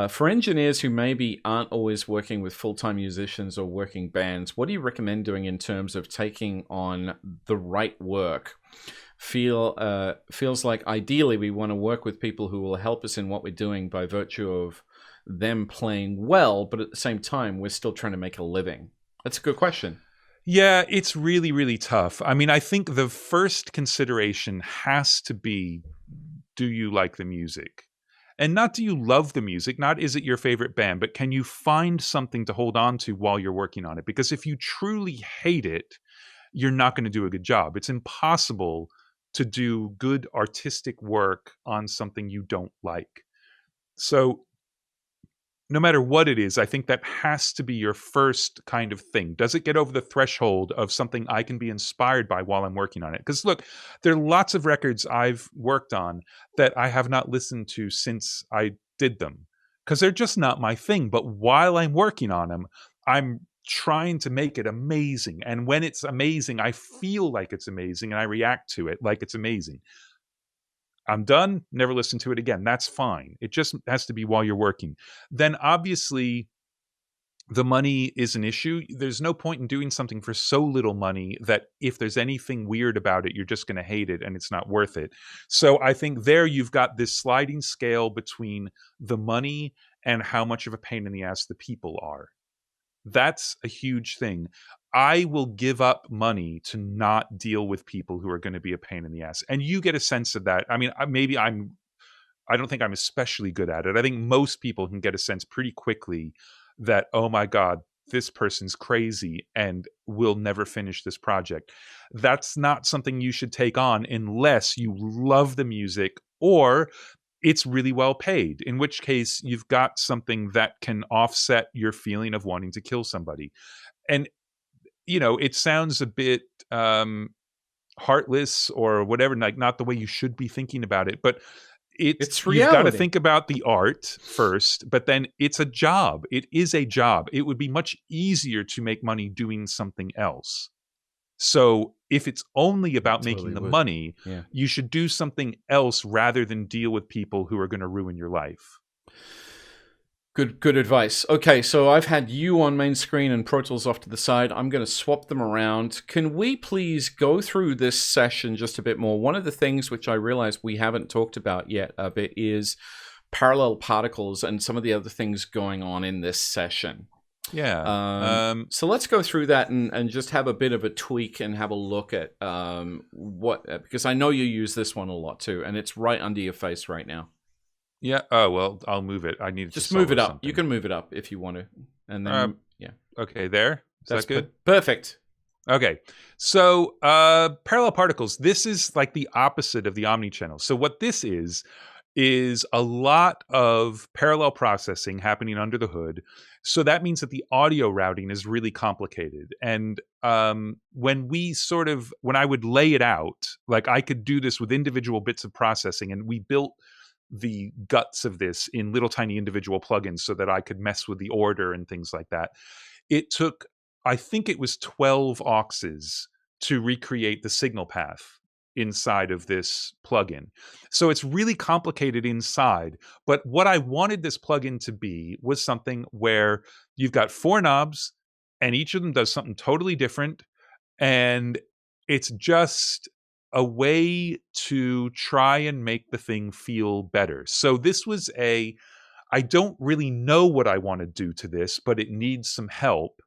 For engineers who maybe aren't always working with full-time musicians or working bands, what do you recommend doing in terms of taking on the right work feels like ideally we want to work with people who will help us in what we're doing by virtue of them playing well, but at the same time we're still trying to make a living? That's a good question. Yeah, it's really, really tough. I mean, I think the first consideration has to be, do you like the music? And not do you love the music, not is it your favorite band, but can you find something to hold on to while you're working on it? Because if you truly hate it, you're not going to do a good job. It's impossible to do good artistic work on something you don't like. So no matter what it is, I think that has to be your first kind of thing. Does it get over the threshold of something I can be inspired by while I'm working on it? Because look, there are lots of records I've worked on that I have not listened to since I did them because they're just not my thing. But while I'm working on them, I'm trying to make it amazing. And when it's amazing, I feel like it's amazing and I react to it like it's amazing. I'm done, never listen to it again. That's fine. It just has to be while you're working. Then obviously the money is an issue. There's no point in doing something for so little money that if there's anything weird about it, you're just going to hate it and it's not worth it. So I think there you've got this sliding scale between the money and how much of a pain in the ass the people are. That's a huge thing. I will give up money to not deal with people who are going to be a pain in the ass. And you get a sense of that. I mean, I don't think I'm especially good at it. I think most people can get a sense pretty quickly that, oh my God, this person's crazy and will never finish this project. That's not something you should take on unless you love the music or it's really well paid, in which case you've got something that can offset your feeling of wanting to kill somebody. And, you know, it sounds a bit heartless or whatever, like not the way you should be thinking about it, but It's you've got to reality. think about the art first, but then it's a job. It is a job. It would be much easier to make money doing something else. So if it's only about making Totally the would. money, Yeah. you should do something else rather than deal with people who are going to ruin your life. Good advice. Okay, so I've had you on main screen and Pro Tools off to the side. I'm going to swap them around. Can we please go through this session just a bit more? One of the things which I realize we haven't talked about yet a bit is parallel particles and some of the other things going on in this session. Yeah. So let's go through that and just have a bit of a tweak and have a look at what, because I know you use this one a lot too, and it's right under your face right now. Yeah. Oh, well, I'll move it. I need to Just move it up. something. You can move it up if you want to. And then, yeah. Okay, there. Is That's that good? Perfect. Okay. So parallel particles, this is like the opposite of the omnichannel. So what this is a lot of parallel processing happening under the hood. So that means that the audio routing is really complicated. And when I would lay it out, like I could do this with individual bits of processing, and we built the guts of this in little tiny individual plugins so that I could mess with the order and things like that. It took, I think it was 12 auxes to recreate the signal path inside of this plugin. So it's really complicated inside. But what I wanted this plugin to be was something where you've got 4 knobs and each of them does something totally different. And it's just a way to try and make the thing feel better. So this was I don't really know what I want to do to this, but it needs some help.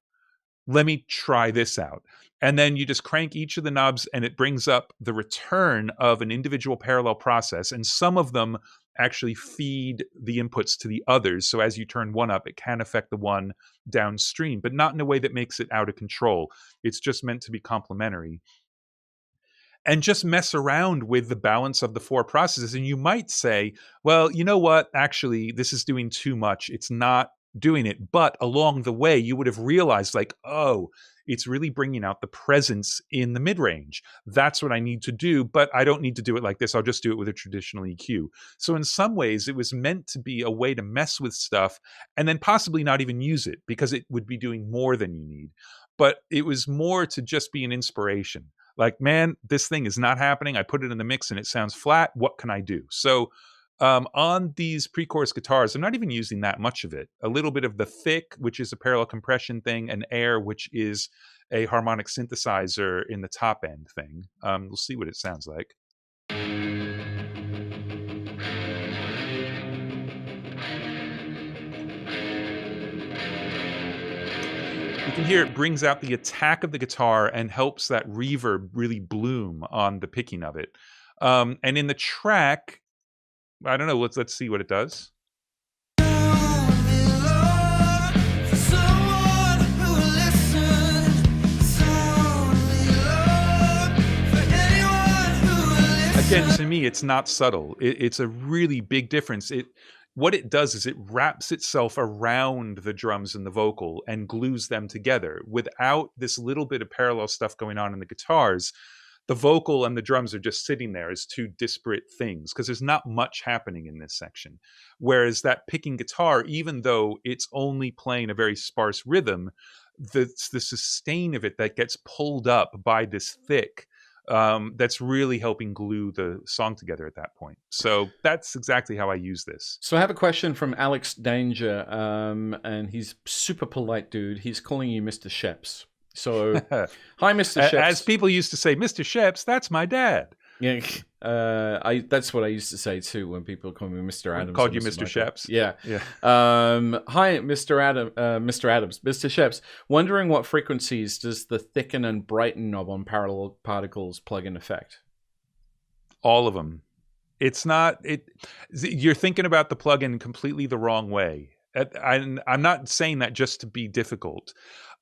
Let me try this out. And then you just crank each of the knobs and it brings up the return of an individual parallel process. And some of them actually feed the inputs to the others. So as you turn one up, it can affect the one downstream, but not in a way that makes it out of control. It's just meant to be complementary. And just mess around with the balance of the 4 processes. And you might say, well, you know what? Actually, this is doing too much. It's not doing it. But along the way, you would have realized like, oh, it's really bringing out the presence in the mid-range. That's what I need to do, but I don't need to do it like this. I'll just do it with a traditional EQ. So in some ways, it was meant to be a way to mess with stuff and then possibly not even use it because it would be doing more than you need. But it was more to just be an inspiration. Like, man, this thing is not happening. I put it in the mix and it sounds flat. What can I do? So on these pre-chorus guitars, I'm not even using that much of it. A little bit of the thick, which is a parallel compression thing, and air, which is a harmonic synthesizer in the top end thing. We'll see what it sounds like. You can hear it brings out the attack of the guitar and helps that reverb really bloom on the picking of it. And in the track, I don't know. Let's see what it does. Again, to me, it's not subtle. It's a really big difference. What it does is it wraps itself around the drums and the vocal and glues them together. Without this little bit of parallel stuff going on in the guitars, the vocal and the drums are just sitting there as two disparate things because there's not much happening in this section. Whereas that picking guitar, even though it's only playing a very sparse rhythm, the sustain of it that gets pulled up by this thick, that's really helping glue the song together at that point. So that's exactly how I use this. So I have a question from Alex Danger, and he's super polite dude. He's calling you Mr. Scheps. So, hi, Mr. Scheps. As people used to say, Mr. Scheps, that's my dad. Yeah, that's what I used to say too when people call me Mr. Adams. Called you Mr. Scheps. Yeah. Yeah. Hi, Mr. Mr. Adams, Mr. Scheps. Wondering what frequencies does the thicken and brighten knob on Parallel Particles plugin affect? All of them. It's not. You're thinking about the plugin completely the wrong way. I'm not saying that just to be difficult.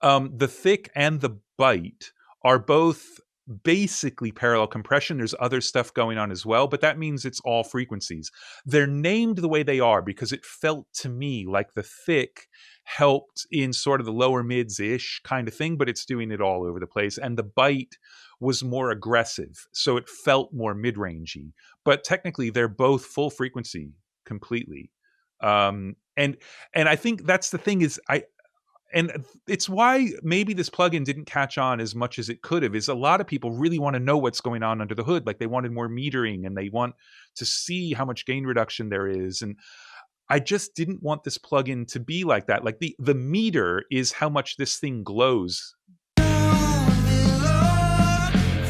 The thick and the bite are both basically parallel compression. There's other stuff going on as well, but that means it's all frequencies. They're named the way they are because it felt to me like the thick helped in sort of the lower mids-ish kind of thing, but it's doing it all over the place. And the bite was more aggressive, so it felt more mid-rangey. But technically, they're both full frequency completely. And I think that's the thing is and it's why maybe this plugin didn't catch on as much as it could have, is a lot of people really want to know what's going on under the hood. Like they wanted more metering and they want to see how much gain reduction there is. And I just didn't want this plugin to be like that. Like the meter is how much this thing glows.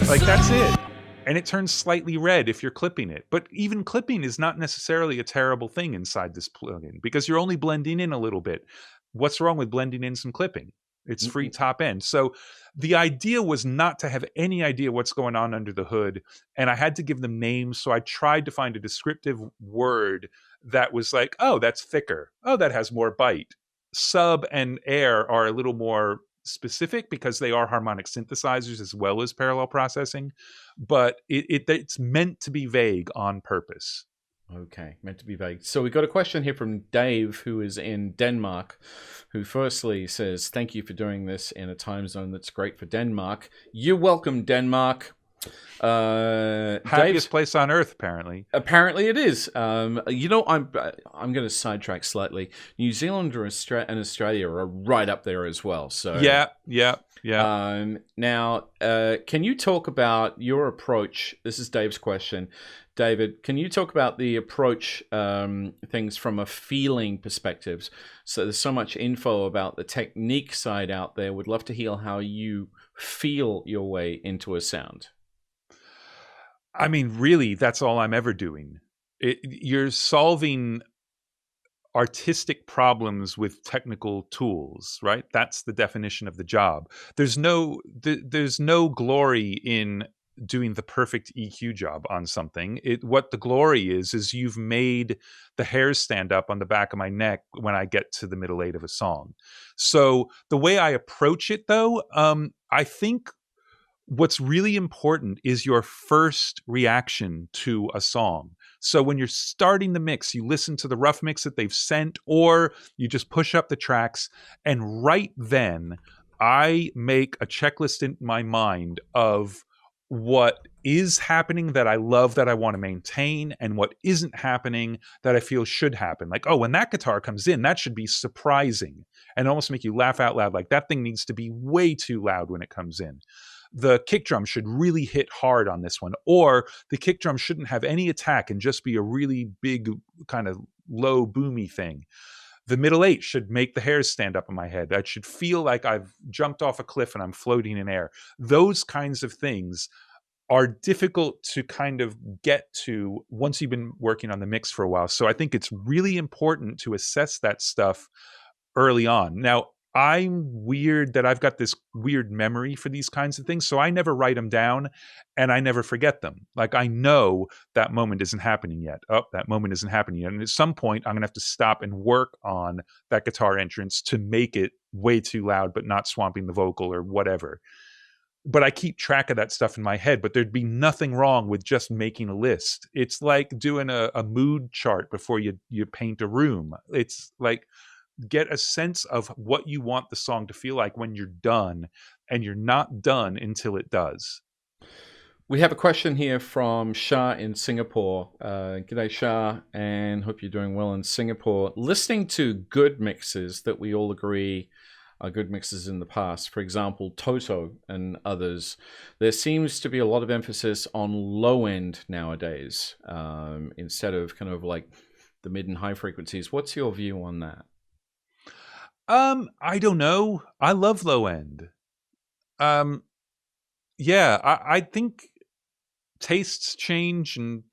Like that's it. And it turns slightly red if you're clipping it. But even clipping is not necessarily a terrible thing inside this plugin because you're only blending in a little bit. What's wrong with blending in some clipping? It's free top end. So the idea was not to have any idea what's going on under the hood. And I had to give them names. So I tried to find a descriptive word that was like, oh, that's thicker. Oh, that has more bite. Sub and air are a little more specific because they are harmonic synthesizers as well as parallel processing. But it's meant to be vague on purpose. Okay, meant to be vague. So we got a question here from Dave, who is in Denmark, who firstly says, thank you for doing this in a time zone that's great for Denmark. You're welcome, Denmark. Happiest place on earth, apparently. Apparently it is. I'm going to sidetrack slightly. New Zealand and Australia are right up there as well. So yeah. Now, can you talk about your approach? This is Dave's question. David, can you talk about the approach, things from a feeling perspective? So there's so much info about the technique side out there. Would love to hear how you feel your way into a sound. I mean, really, that's all I'm ever doing. You're solving artistic problems with technical tools, right? That's the definition of the job. There's no glory in doing the perfect EQ job on something. What the glory is you've made the hairs stand up on the back of my neck when I get to the middle eight of a song. So the way I approach it, though, I think what's really important is your first reaction to a song. So when you're starting the mix, you listen to the rough mix that they've sent, or you just push up the tracks. And right then, I make a checklist in my mind of what is happening that I love, that I want to maintain, and what isn't happening that I feel should happen. Like, oh, when that guitar comes in, that should be surprising and almost make you laugh out loud. Like that thing needs to be way too loud when it comes in. The kick drum should really hit hard on this one, or the kick drum shouldn't have any attack and just be a really big kind of low boomy thing. The middle eight should make the hairs stand up in my head. That should feel like I've jumped off a cliff and I'm floating in air. Those kinds of things are difficult to kind of get to once you've been working on the mix for a while. So I think it's really important to assess that stuff early on. Now, I'm weird that I've got this weird memory for these kinds of things. So I never write them down and I never forget them. Like I know that moment isn't happening yet. Oh, that moment isn't happening yet. And at some point, I'm going to have to stop and work on that guitar entrance to make it way too loud, but not swamping the vocal or whatever. But I keep track of that stuff in my head, but there'd be nothing wrong with just making a list. It's like doing a mood chart before you paint a room. It's like, get a sense of what you want the song to feel like when you're done, and you're not done until it does. We have a question here from Shah in Singapore. G'day, Shah, and hope you're doing well in Singapore. Listening to good mixes that we all agree are good mixes in the past, for example, Toto and others, there seems to be a lot of emphasis on low end nowadays, instead of kind of like the mid and high frequencies. What's your view on that? I don't know. I love low end. Yeah, I think tastes change, and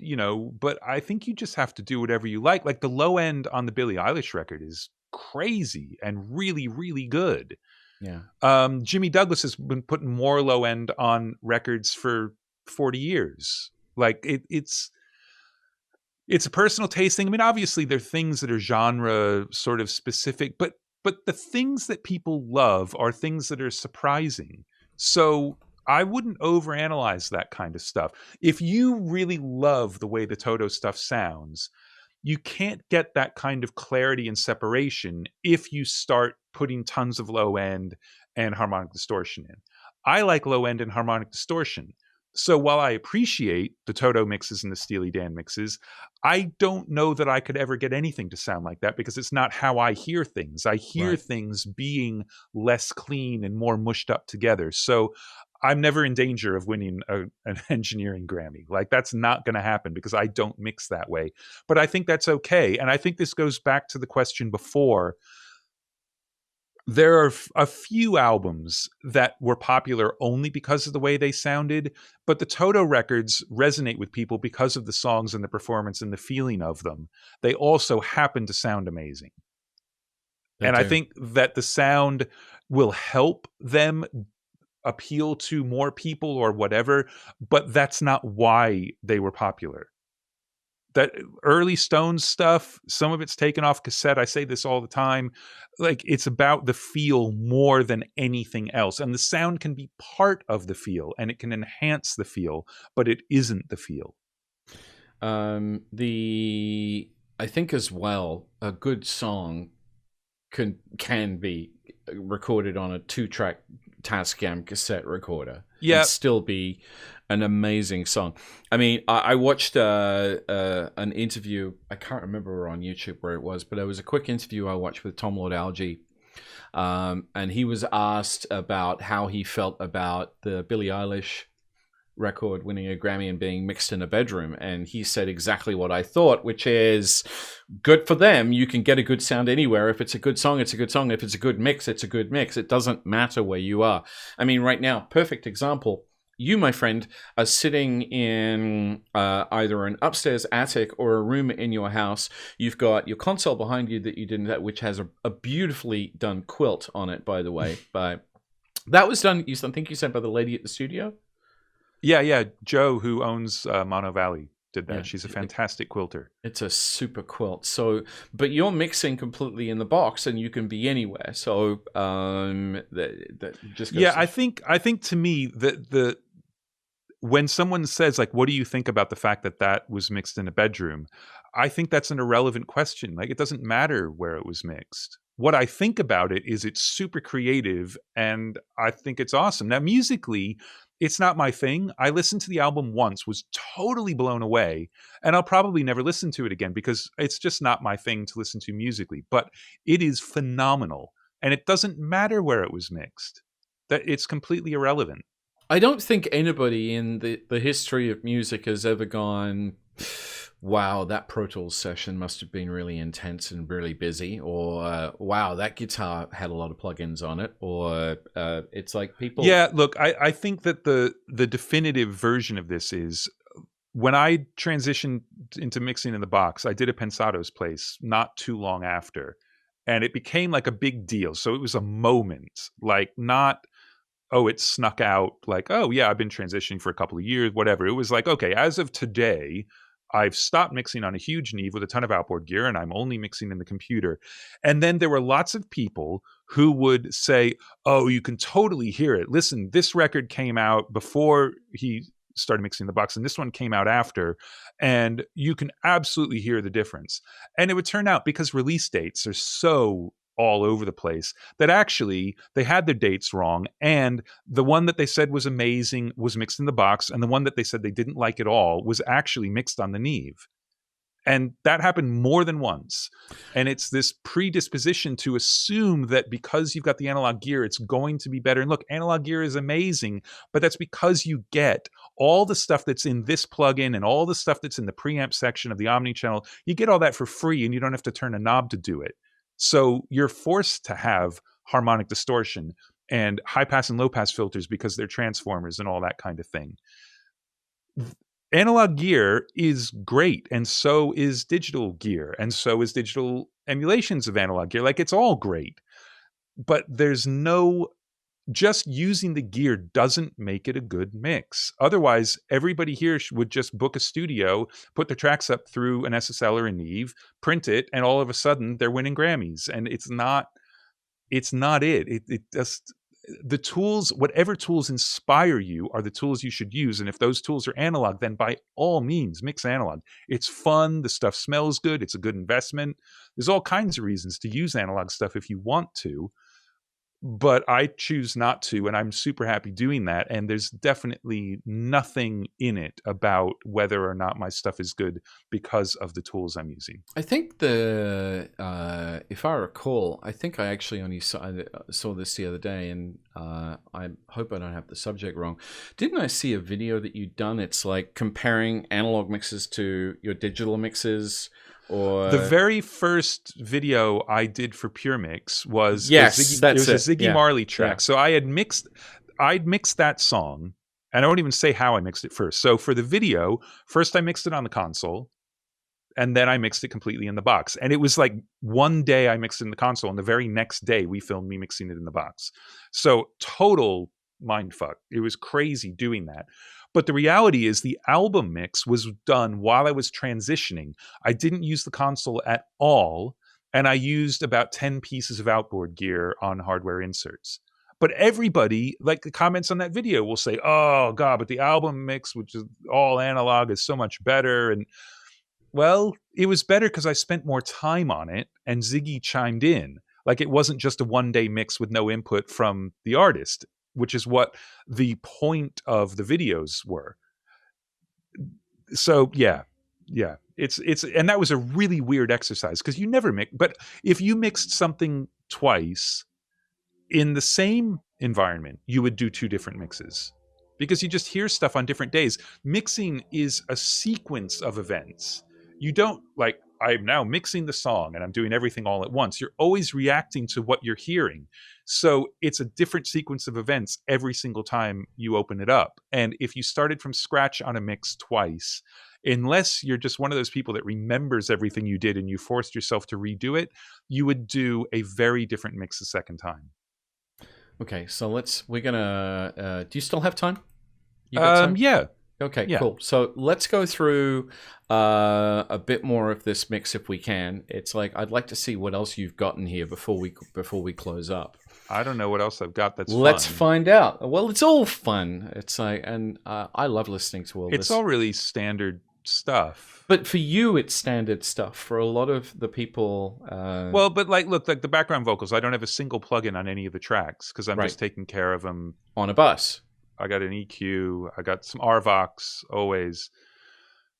but I think you just have to do whatever you like. Like the low end on the Billie Eilish record is crazy and really, really good. Yeah. Jimmy Douglas has been putting more low end on records for 40 years. Like it's a personal taste thing. I mean, obviously there are things that are genre sort of specific, but the things that people love are things that are surprising. So I wouldn't overanalyze that kind of stuff. If you really love the way the Toto stuff sounds, you can't get that kind of clarity and separation if you start putting tons of low end and harmonic distortion in. I like low end and harmonic distortion. So while I appreciate the Toto mixes and the Steely Dan mixes, I don't know that I could ever get anything to sound like that, because it's not how I hear things. I hear Right. things being less clean and more mushed up together. So I'm never in danger of winning an engineering Grammy. Like that's not going to happen because I don't mix that way. But I think that's okay. And I think this goes back to the question before. There are a few albums that were popular only because of the way they sounded, but the Toto records resonate with people because of the songs and the performance and the feeling of them. They also happen to sound amazing. And I think that the sound will help them appeal to more people or whatever, but that's not why they were popular. That early Stones stuff, some of it's taken off cassette. I say this all the time. Like it's about the feel more than anything else. And the sound can be part of the feel and it can enhance the feel, but it isn't the feel. I think as well, a good song can be recorded on a 2-track Tascam cassette recorder, and still be an amazing song. I mean, I watched an interview. I can't remember on YouTube where it was, but it was a quick interview I watched with Tom Lord Alge, and he was asked about how he felt about the Billie Eilish record winning a Grammy and being mixed in a bedroom, and he said exactly what I thought, which is good for them. You can get a good sound anywhere. If it's a good song, it's a good song. If it's a good mix, it's a good mix. It doesn't matter where you are. I mean, right now, perfect example. You, my friend, are sitting in either an upstairs attic or a room in your house. You've got your console behind you that you didn't, which has a beautifully done quilt on it, by the way. But that was done, I think you said, by the lady at the studio? Yeah. Joe, who owns Mono Valley, did that. Yeah. She's a fantastic quilter. It's a super quilt. So, but you're mixing completely in the box, and you can be anywhere. So, that just goes I think to me that when someone says like, "What do you think about the fact that was mixed in a bedroom?" I think that's an irrelevant question. Like, it doesn't matter where it was mixed. What I think about it is it's super creative, and I think it's awesome. Now, musically, it's not my thing. I listened to the album once, was totally blown away, and I'll probably never listen to it again because it's just not my thing to listen to musically. But it is phenomenal, and it doesn't matter where it was mixed. That it's completely irrelevant. I don't think anybody in the history of music has ever gone, wow, that Pro Tools session must have been really intense and really busy, or wow, that guitar had a lot of plugins on it, or it's like people... Yeah, look, I think that the definitive version of this is when I transitioned into mixing in the box, I did a Pensado's Place not too long after, and it became like a big deal. So it was a moment, like not, oh, it snuck out like, oh yeah, I've been transitioning for a couple of years, whatever. It was like, okay, as of today, I've stopped mixing on a huge Neve with a ton of outboard gear, and I'm only mixing in the computer. And then there were lots of people who would say, oh, you can totally hear it. Listen, this record came out before he started mixing the box, and this one came out after, and you can absolutely hear the difference. And it would turn out, because release dates are so all over the place, that actually they had their dates wrong, and the one that they said was amazing was mixed in the box, and the one that they said they didn't like at all was actually mixed on the Neve. And that happened more than once. And it's this predisposition to assume that because you've got the analog gear, it's going to be better. And look, analog gear is amazing, but that's because you get all the stuff that's in this plugin and all the stuff that's in the preamp section of the Omni channel. You get all that for free, and you don't have to turn a knob to do it. So you're forced to have harmonic distortion and high pass and low pass filters because they're transformers and all that kind of thing. Analog gear is great, and so is digital gear, and so is digital emulations of analog gear. Like, it's all great, but there's no, just using the gear doesn't make it a good mix. Otherwise, everybody here would just book a studio, put their tracks up through an SSL or a Neve, print it, and all of a sudden they're winning Grammys. And it's not it. It just, the tools, whatever tools inspire you are the tools you should use. And if those tools are analog, then by all means, mix analog. It's fun. The stuff smells good. It's a good investment. There's all kinds of reasons to use analog stuff if you want to. But I choose not to, and I'm super happy doing that. And there's definitely nothing in it about whether or not my stuff is good because of the tools I'm using. I think if I recall, I think I actually only saw this the other day, and I hope I don't have the subject wrong. Didn't I see a video that you'd done? It's like comparing analog mixes to your digital mixes. Or the very first video I did for Pure Mix was a Ziggy Marley track. Yeah. So I'd mixed that song, and I won't even say how I mixed it first. So for the video, first I mixed it on the console, and then I mixed it completely in the box. And it was like one day I mixed it in the console, and the very next day we filmed me mixing it in the box. So total mindfuck. It was crazy doing that. But the reality is the album mix was done while I was transitioning. I didn't use the console at all, and I used about 10 pieces of outboard gear on hardware inserts. But everybody, like the comments on that video, will say, oh, God, but the album mix, which is all analog, is so much better. And, well, it was better because I spent more time on it, and Ziggy chimed in. Like, it wasn't just a one-day mix with no input from the artist, which is what the point of the videos were. So yeah. It's and that was a really weird exercise because you never mix. But if you mixed something twice in the same environment, you would do two different mixes because you just hear stuff on different days. Mixing is a sequence of events. You don't like, I'm now mixing the song and I'm doing everything all at once. You're always reacting to what you're hearing. So it's a different sequence of events every single time you open it up. And if you started from scratch on a mix twice, unless you're just one of those people that remembers everything you did and you forced yourself to redo it, you would do a very different mix the second time. Okay, so we're gonna, do you still have time? You got time? Yeah. Okay, yeah. Cool. So let's go through a bit more of this mix if we can. It's like, I'd like to see what else you've gotten here before we close up. I don't know what else I've got that's Let's fun. Find out. Well, it's all fun. It's like, and I love listening to all this. It's all really standard stuff. But for you, it's standard stuff. For a lot of the people... well, but look, the background vocals, I don't have a single plugin on any of the tracks because I'm just taking care of them. On a bus. I got an EQ. I got some RVox always.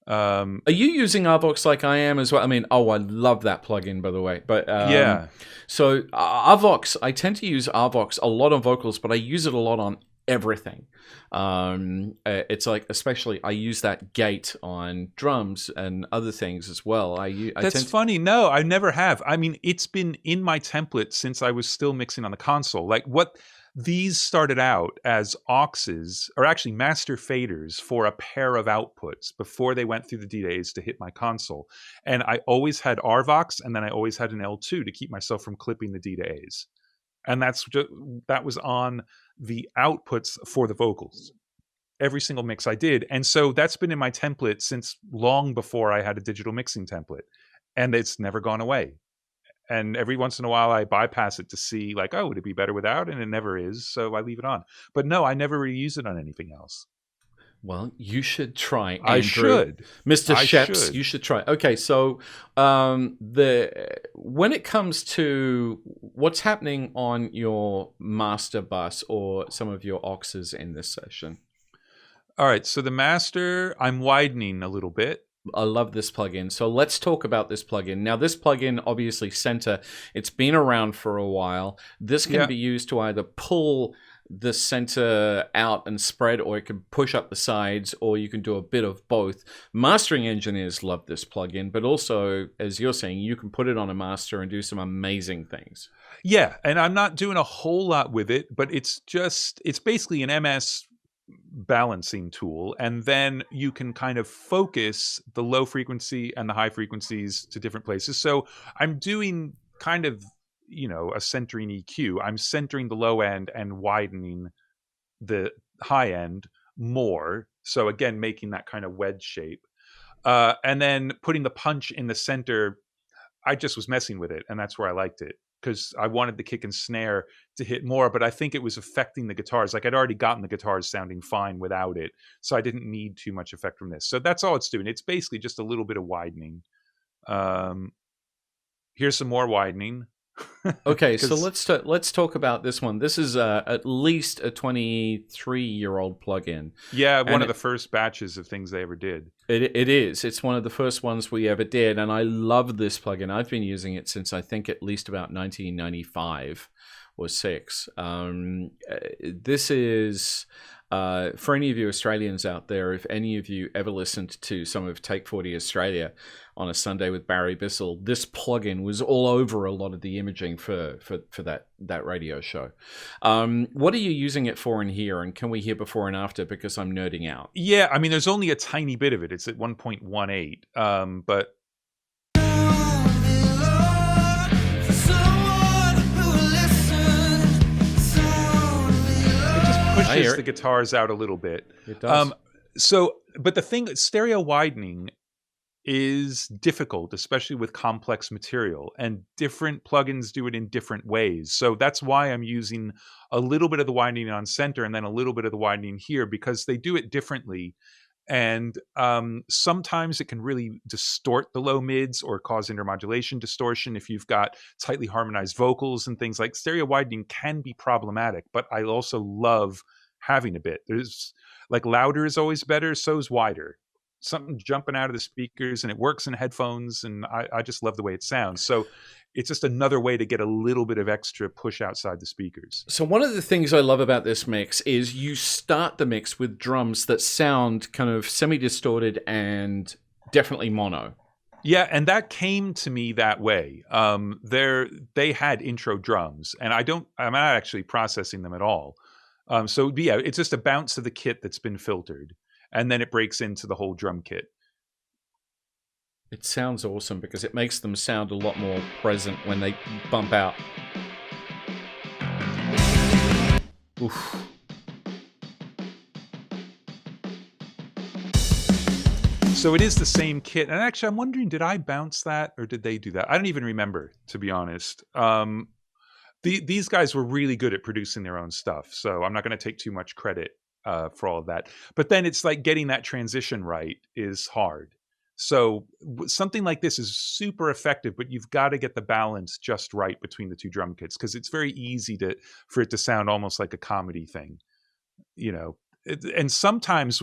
Are you using RVox like I am as well? I mean, I love that plugin, by the way. But yeah. So RVox, I tend to use RVox a lot on vocals, but I use it a lot on everything. It's like, especially, I use that gate on drums and other things as well. That's funny. No, I never have. I mean, it's been in my template since I was still mixing on the console. Like, what These started out as auxes, or actually master faders for a pair of outputs before they went through the DAs to hit my console. And I always had RVox, and then I always had an L2 to keep myself from clipping the D to A's. And that was on the outputs for the vocals. Every single mix I did. And so that's been in my template since long before I had a digital mixing template. And it's never gone away. And every once in a while I bypass it to see like, oh, would it be better without? And it never is. So I leave it on. But no, I never really use it on anything else. Well, you should try, Andrew. I should. Mr. I Scheps, should. you should try. Okay, so when it comes to what's happening on your master bus or some of your auxes in this session. All right. So the master, I'm widening a little bit. I love this plugin. So let's talk about this plugin. Now, this plugin, obviously, center, it's been around for a while. This can be used to either pull the center out and spread, or it can push up the sides, or you can do a bit of both. Mastering engineers love this plugin, but also, as you're saying, you can put it on a master and do some amazing things. Yeah. And I'm not doing a whole lot with it, but it's basically an MS balancing tool, and then you can kind of focus the low frequency and the high frequencies to different places. So I'm doing kind of, a centering EQ. I'm centering the low end and widening the high end more. So again, making that kind of wedge shape. And then putting the punch in the center, I just was messing with it, and that's where I liked it, because I wanted the kick and snare to hit more, but I think it was affecting the guitars. Like I'd already gotten the guitars sounding fine without it, so I didn't need too much effect from this. So that's all it's doing. It's basically just a little bit of widening. Here's some more widening. Okay, so let's talk about this one. This is at least a 23-year-old plugin. Yeah, one of the first batches of things they ever did. It is. It's one of the first ones we ever did, and I love this plugin. I've been using it since I think at least about 1995 or 6. This is for any of you Australians out there. If any of you ever listened to some of Take 40 Australia on a Sunday with Barry Bissell, this plugin was all over a lot of the imaging for that radio show. What are you using it for in here, and can we hear before and after, because I'm nerding out? Yeah, I mean, there's only a tiny bit of it. It's at 1.18, but pushes the guitars out a little bit. It does. But the thing, stereo widening is difficult, especially with complex material, and different plugins do it in different ways. So that's why I'm using a little bit of the widening on center and then a little bit of the widening here, because they do it differently. And sometimes it can really distort the low mids or cause intermodulation distortion if you've got tightly harmonized vocals and things. Like stereo widening can be problematic, but I also love having a bit. There's like louder is always better, so is wider. Something jumping out of the speakers, and it works in headphones, and I just love the way it sounds. So it's just another way to get a little bit of extra push outside the speakers. So one of the things I love about this mix is you start the mix with drums that sound kind of semi-distorted and definitely mono. Yeah, and that came to me that way. They had intro drums, and I'm not actually processing them at all. So yeah, it's just a bounce of the kit that's been filtered, and then it breaks into the whole drum kit. It sounds awesome because it makes them sound a lot more present when they bump out. Oof. So it is the same kit. And actually, I'm wondering, did I bounce that or did they do that? I don't even remember, to be honest. These guys were really good at producing their own stuff, so I'm not going to take too much credit for all of that. But then it's like getting that transition right is hard. So something like this is super effective, but you've got to get the balance just right between the two drum kits, because it's very easy for it to sound almost like a comedy thing, and sometimes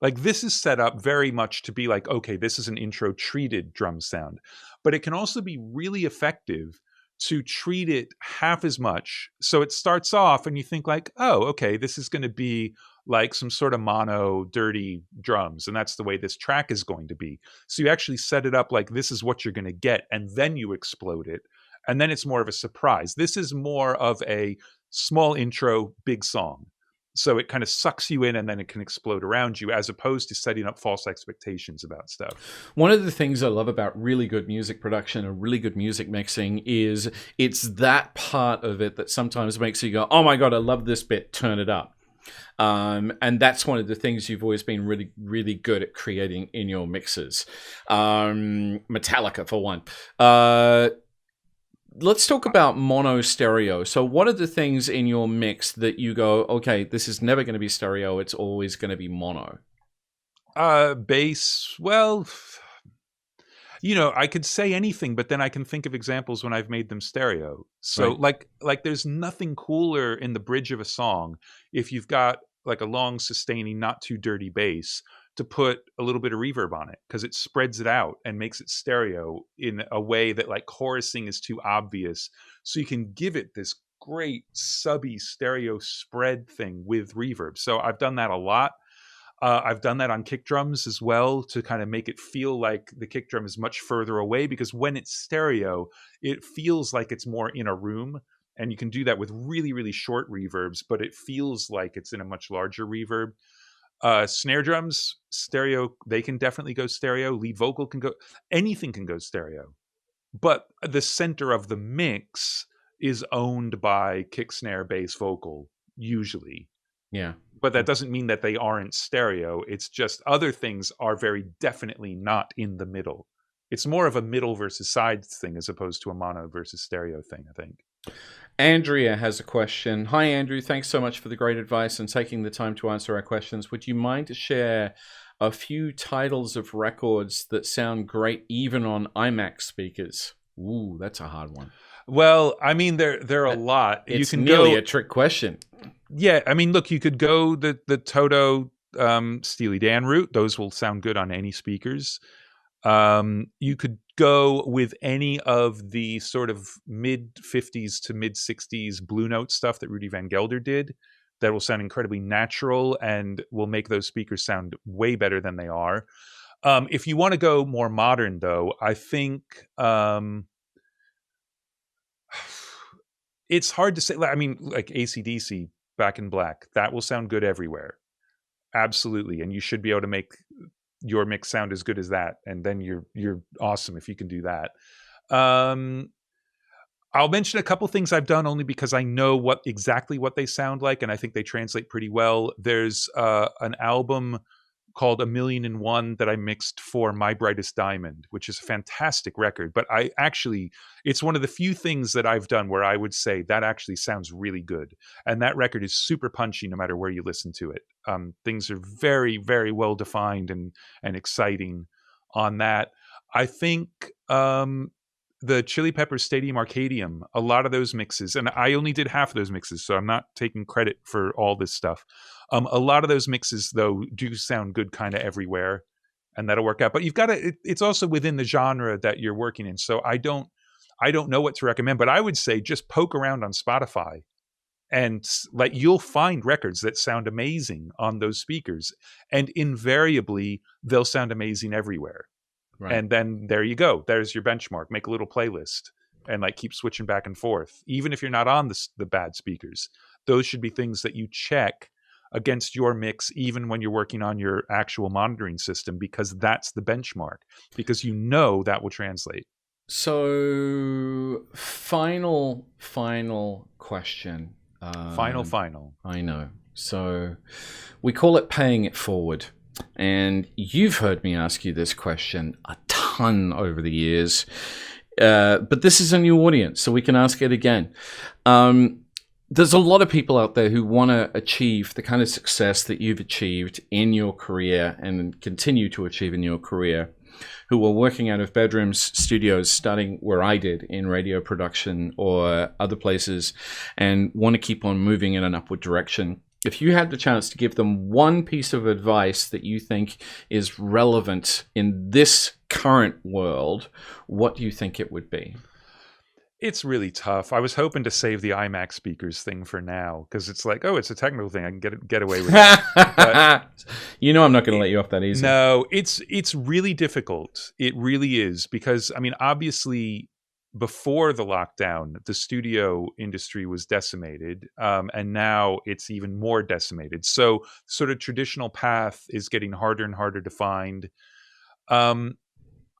like this is set up very much to be like, okay, this is an intro treated drum sound, but it can also be really effective to treat it half as much. So it starts off and you think like, oh, okay, this is going to be like some sort of mono dirty drums, and that's the way this track is going to be. So you actually set it up like this is what you're going to get, and then you explode it, and then it's more of a surprise. This is more of a small intro, big song. So it kind of sucks you in and then it can explode around you, as opposed to setting up false expectations about stuff. One of the things I love about really good music production and really good music mixing is it's that part of it that sometimes makes you go, oh my God, I love this bit, turn it up. And that's one of the things you've always been really, really good at creating in your mixes. Metallica, for one. Let's talk about mono stereo. So what are the things in your mix that you go, okay, this is never going to be stereo, it's always going to be mono? Bass, well, I could say anything, but then I can think of examples when I've made them stereo. So Right. like there's nothing cooler in the bridge of a song if you've got like a long sustaining, not too dirty bass, to put a little bit of reverb on it, because it spreads it out and makes it stereo in a way that like chorusing is too obvious. So you can give it this great subby stereo spread thing with reverb. So I've done that a lot. I've done that on kick drums as well, to kind of make it feel like the kick drum is much further away, because when it's stereo, it feels like it's more in a room. And you can do that with really, really short reverbs, but it feels like it's in a much larger reverb. Snare drums, stereo, they can definitely go stereo. Lead vocal can go, anything can go stereo. But the center of the mix is owned by kick, snare, bass, vocal, usually. Yeah. But that doesn't mean that they aren't stereo. It's just other things are very definitely not in the middle. It's more of a middle versus sides thing as opposed to a mono versus stereo thing, I think. Andrea has a question. Hi, Andrew. Thanks so much for the great advice and taking the time to answer our questions. Would you mind to share a few titles of records that sound great even on iMac speakers? Ooh, that's a hard one. Well, I mean, there are a lot. It's You can nearly go, a trick question. yeah. I mean, look, you could go the Toto Steely Dan route. Those will sound good on any speakers. You could go with any of the sort of mid 50s to mid 60s Blue Note stuff that Rudy Van Gelder did. That will sound incredibly natural and will make those speakers sound way better than they are. If you want to go more modern, though, I think it's hard to say. I mean, like AC/DC, Back in Black, that will sound good everywhere. Absolutely. And you should be able to make your mix sound as good as that. And then you're awesome if you can do that. I'll mention a couple things I've done only because I know exactly what they sound like, and I think they translate pretty well. There's an album called 1,000,001 that I mixed for My Brightest Diamond, which is a fantastic record. But it's one of the few things that I've done where I would say that actually sounds really good. And that record is super punchy no matter where you listen to it. Things are very, very well defined and exciting on that. I think the Chili Peppers Stadium Arcadium, a lot of those mixes, and I only did half of those mixes, so I'm not taking credit for all this stuff. A lot of those mixes, though, do sound good kind of everywhere, and that'll work out. But you've got to, it's also within the genre that you're working in. So I don't know what to recommend, but I would say just poke around on Spotify, and like you'll find records that sound amazing on those speakers, and invariably they'll sound amazing everywhere. Right. And then there you go. There's your benchmark. Make a little playlist and like keep switching back and forth. Even if you're not on the bad speakers, those should be things that you check against your mix, even when you're working on your actual monitoring system, because that's the benchmark, because that will translate. So, final question. Final. I know. So, we call it paying it forward. And you've heard me ask you this question a ton over the years. But this is a new audience, so we can ask it again. There's a lot of people out there who want to achieve the kind of success that you've achieved in your career and continue to achieve in your career, who are working out of bedrooms, studios, starting where I did in radio production or other places, and want to keep on moving in an upward direction. If you had the chance to give them one piece of advice that you think is relevant in this current world, what do you think it would be? It's really tough. I was hoping to save the iMac speakers thing for now, because it's like, oh, it's a technical thing. I can get away with it. But you know I'm not going to let you off that easy. No, it's really difficult. It really is, because, I mean, obviously, before the lockdown, the studio industry was decimated, and now it's even more decimated. So, sort of traditional path is getting harder and harder to find. Um,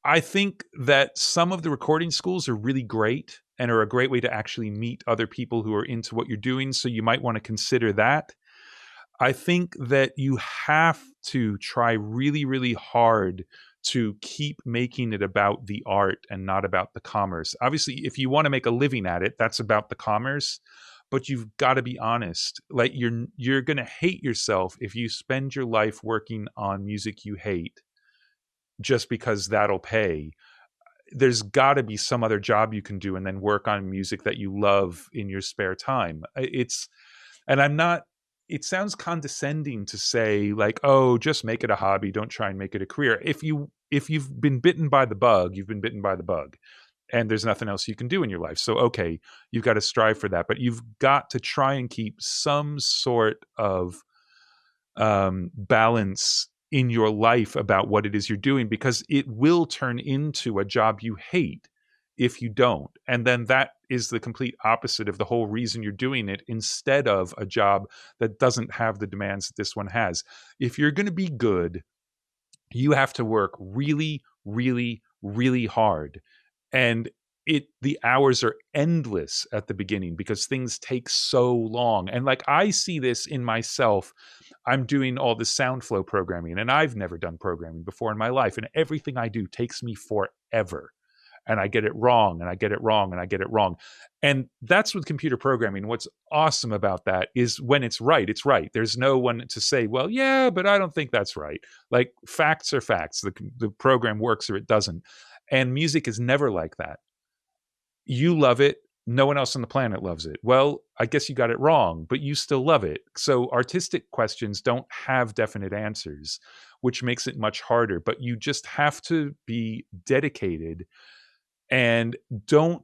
I think that some of the recording schools are really great and are a great way to actually meet other people who are into what you're doing. So you might want to consider that. I think that you have to try really, really hard to keep making it about the art and not about the commerce. Obviously, if you want to make a living at it, that's about the commerce. But you've got to be honest. Like you're going to hate yourself if you spend your life working on music you hate just because that'll pay. There's got to be some other job you can do and then work on music that you love in your spare time. And I'm not, it sounds condescending to say like, oh, just make it a hobby. Don't try and make it a career. If you've been bitten by the bug, you've been bitten by the bug, and there's nothing else you can do in your life. So, okay, you've got to strive for that, but you've got to try and keep some sort of balance in your life about what it is you're doing, because it will turn into a job you hate if you don't. And then that is the complete opposite of the whole reason you're doing it, instead of a job that doesn't have the demands that this one has. If you're going to be good, you have to work really, really, really hard. And the hours are endless at the beginning because things take so long. And like, I see this in myself. I'm doing all this sound flow programming, and I've never done programming before in my life. And everything I do takes me forever. And I get it wrong, and I get it wrong, and I get it wrong. And that's with computer programming. What's awesome about that is when it's right, it's right. There's no one to say, well, yeah, but I don't think that's right. Like, facts are facts. The program works or it doesn't. And music is never like that. You love it. No one else on the planet loves it. Well, I guess you got it wrong, but you still love it. So artistic questions don't have definite answers, which makes it much harder. But you just have to be dedicated, and don't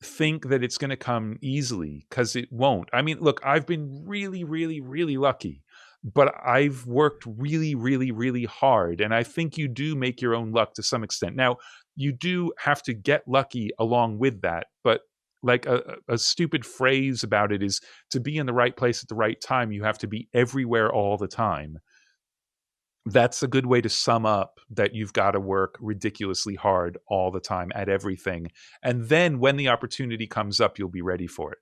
think that it's going to come easily, because it won't. I mean, look, I've been really, really, really lucky, but I've worked really, really, really hard. And I think you do make your own luck to some extent. Now, you do have to get lucky along with that. But like a stupid phrase about it is, to be in the right place at the right time, you have to be everywhere all the time. That's a good way to sum up that you've got to work ridiculously hard all the time at everything. And then when the opportunity comes up, you'll be ready for it.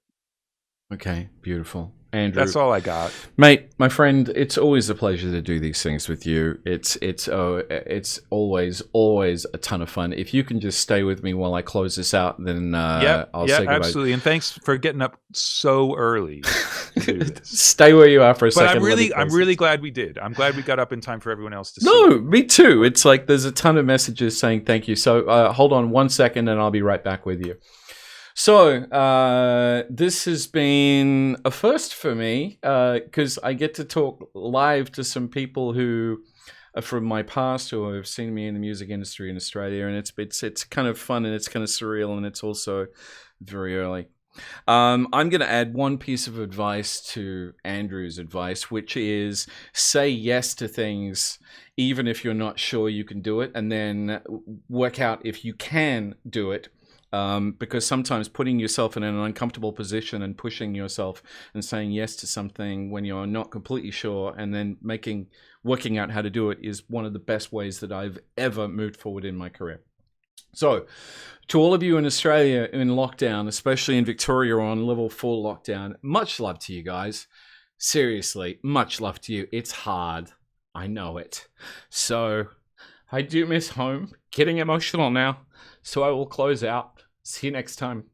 Okay, beautiful. Andrew, that's all I got. Mate, my friend, it's always a pleasure to do these things with you. It's always a ton of fun. If you can just stay with me while I close this out, then I'll say goodbye. Absolutely. And thanks for getting up so early to do this. Stay where you are for a second. But I'm really glad we did. I'm glad we got up in time for everyone else to see. No, me too. It's like there's a ton of messages saying thank you. So hold on 1 second and I'll be right back with you. So this has been a first for me because I get to talk live to some people who are from my past, who have seen me in the music industry in Australia, and it's kind of fun, and it's kind of surreal, and it's also very early. I'm going to add one piece of advice to Andrew's advice, which is say yes to things even if you're not sure you can do it, and then work out if you can do it. Because sometimes putting yourself in an uncomfortable position and pushing yourself and saying yes to something when you're not completely sure, and then working out how to do it, is one of the best ways that I've ever moved forward in my career. So to all of you in Australia in lockdown, especially in Victoria on level 4 lockdown, much love to you guys. Seriously, much love to you. It's hard. I know it. So I do miss home. Getting emotional now. So I will close out. See you next time.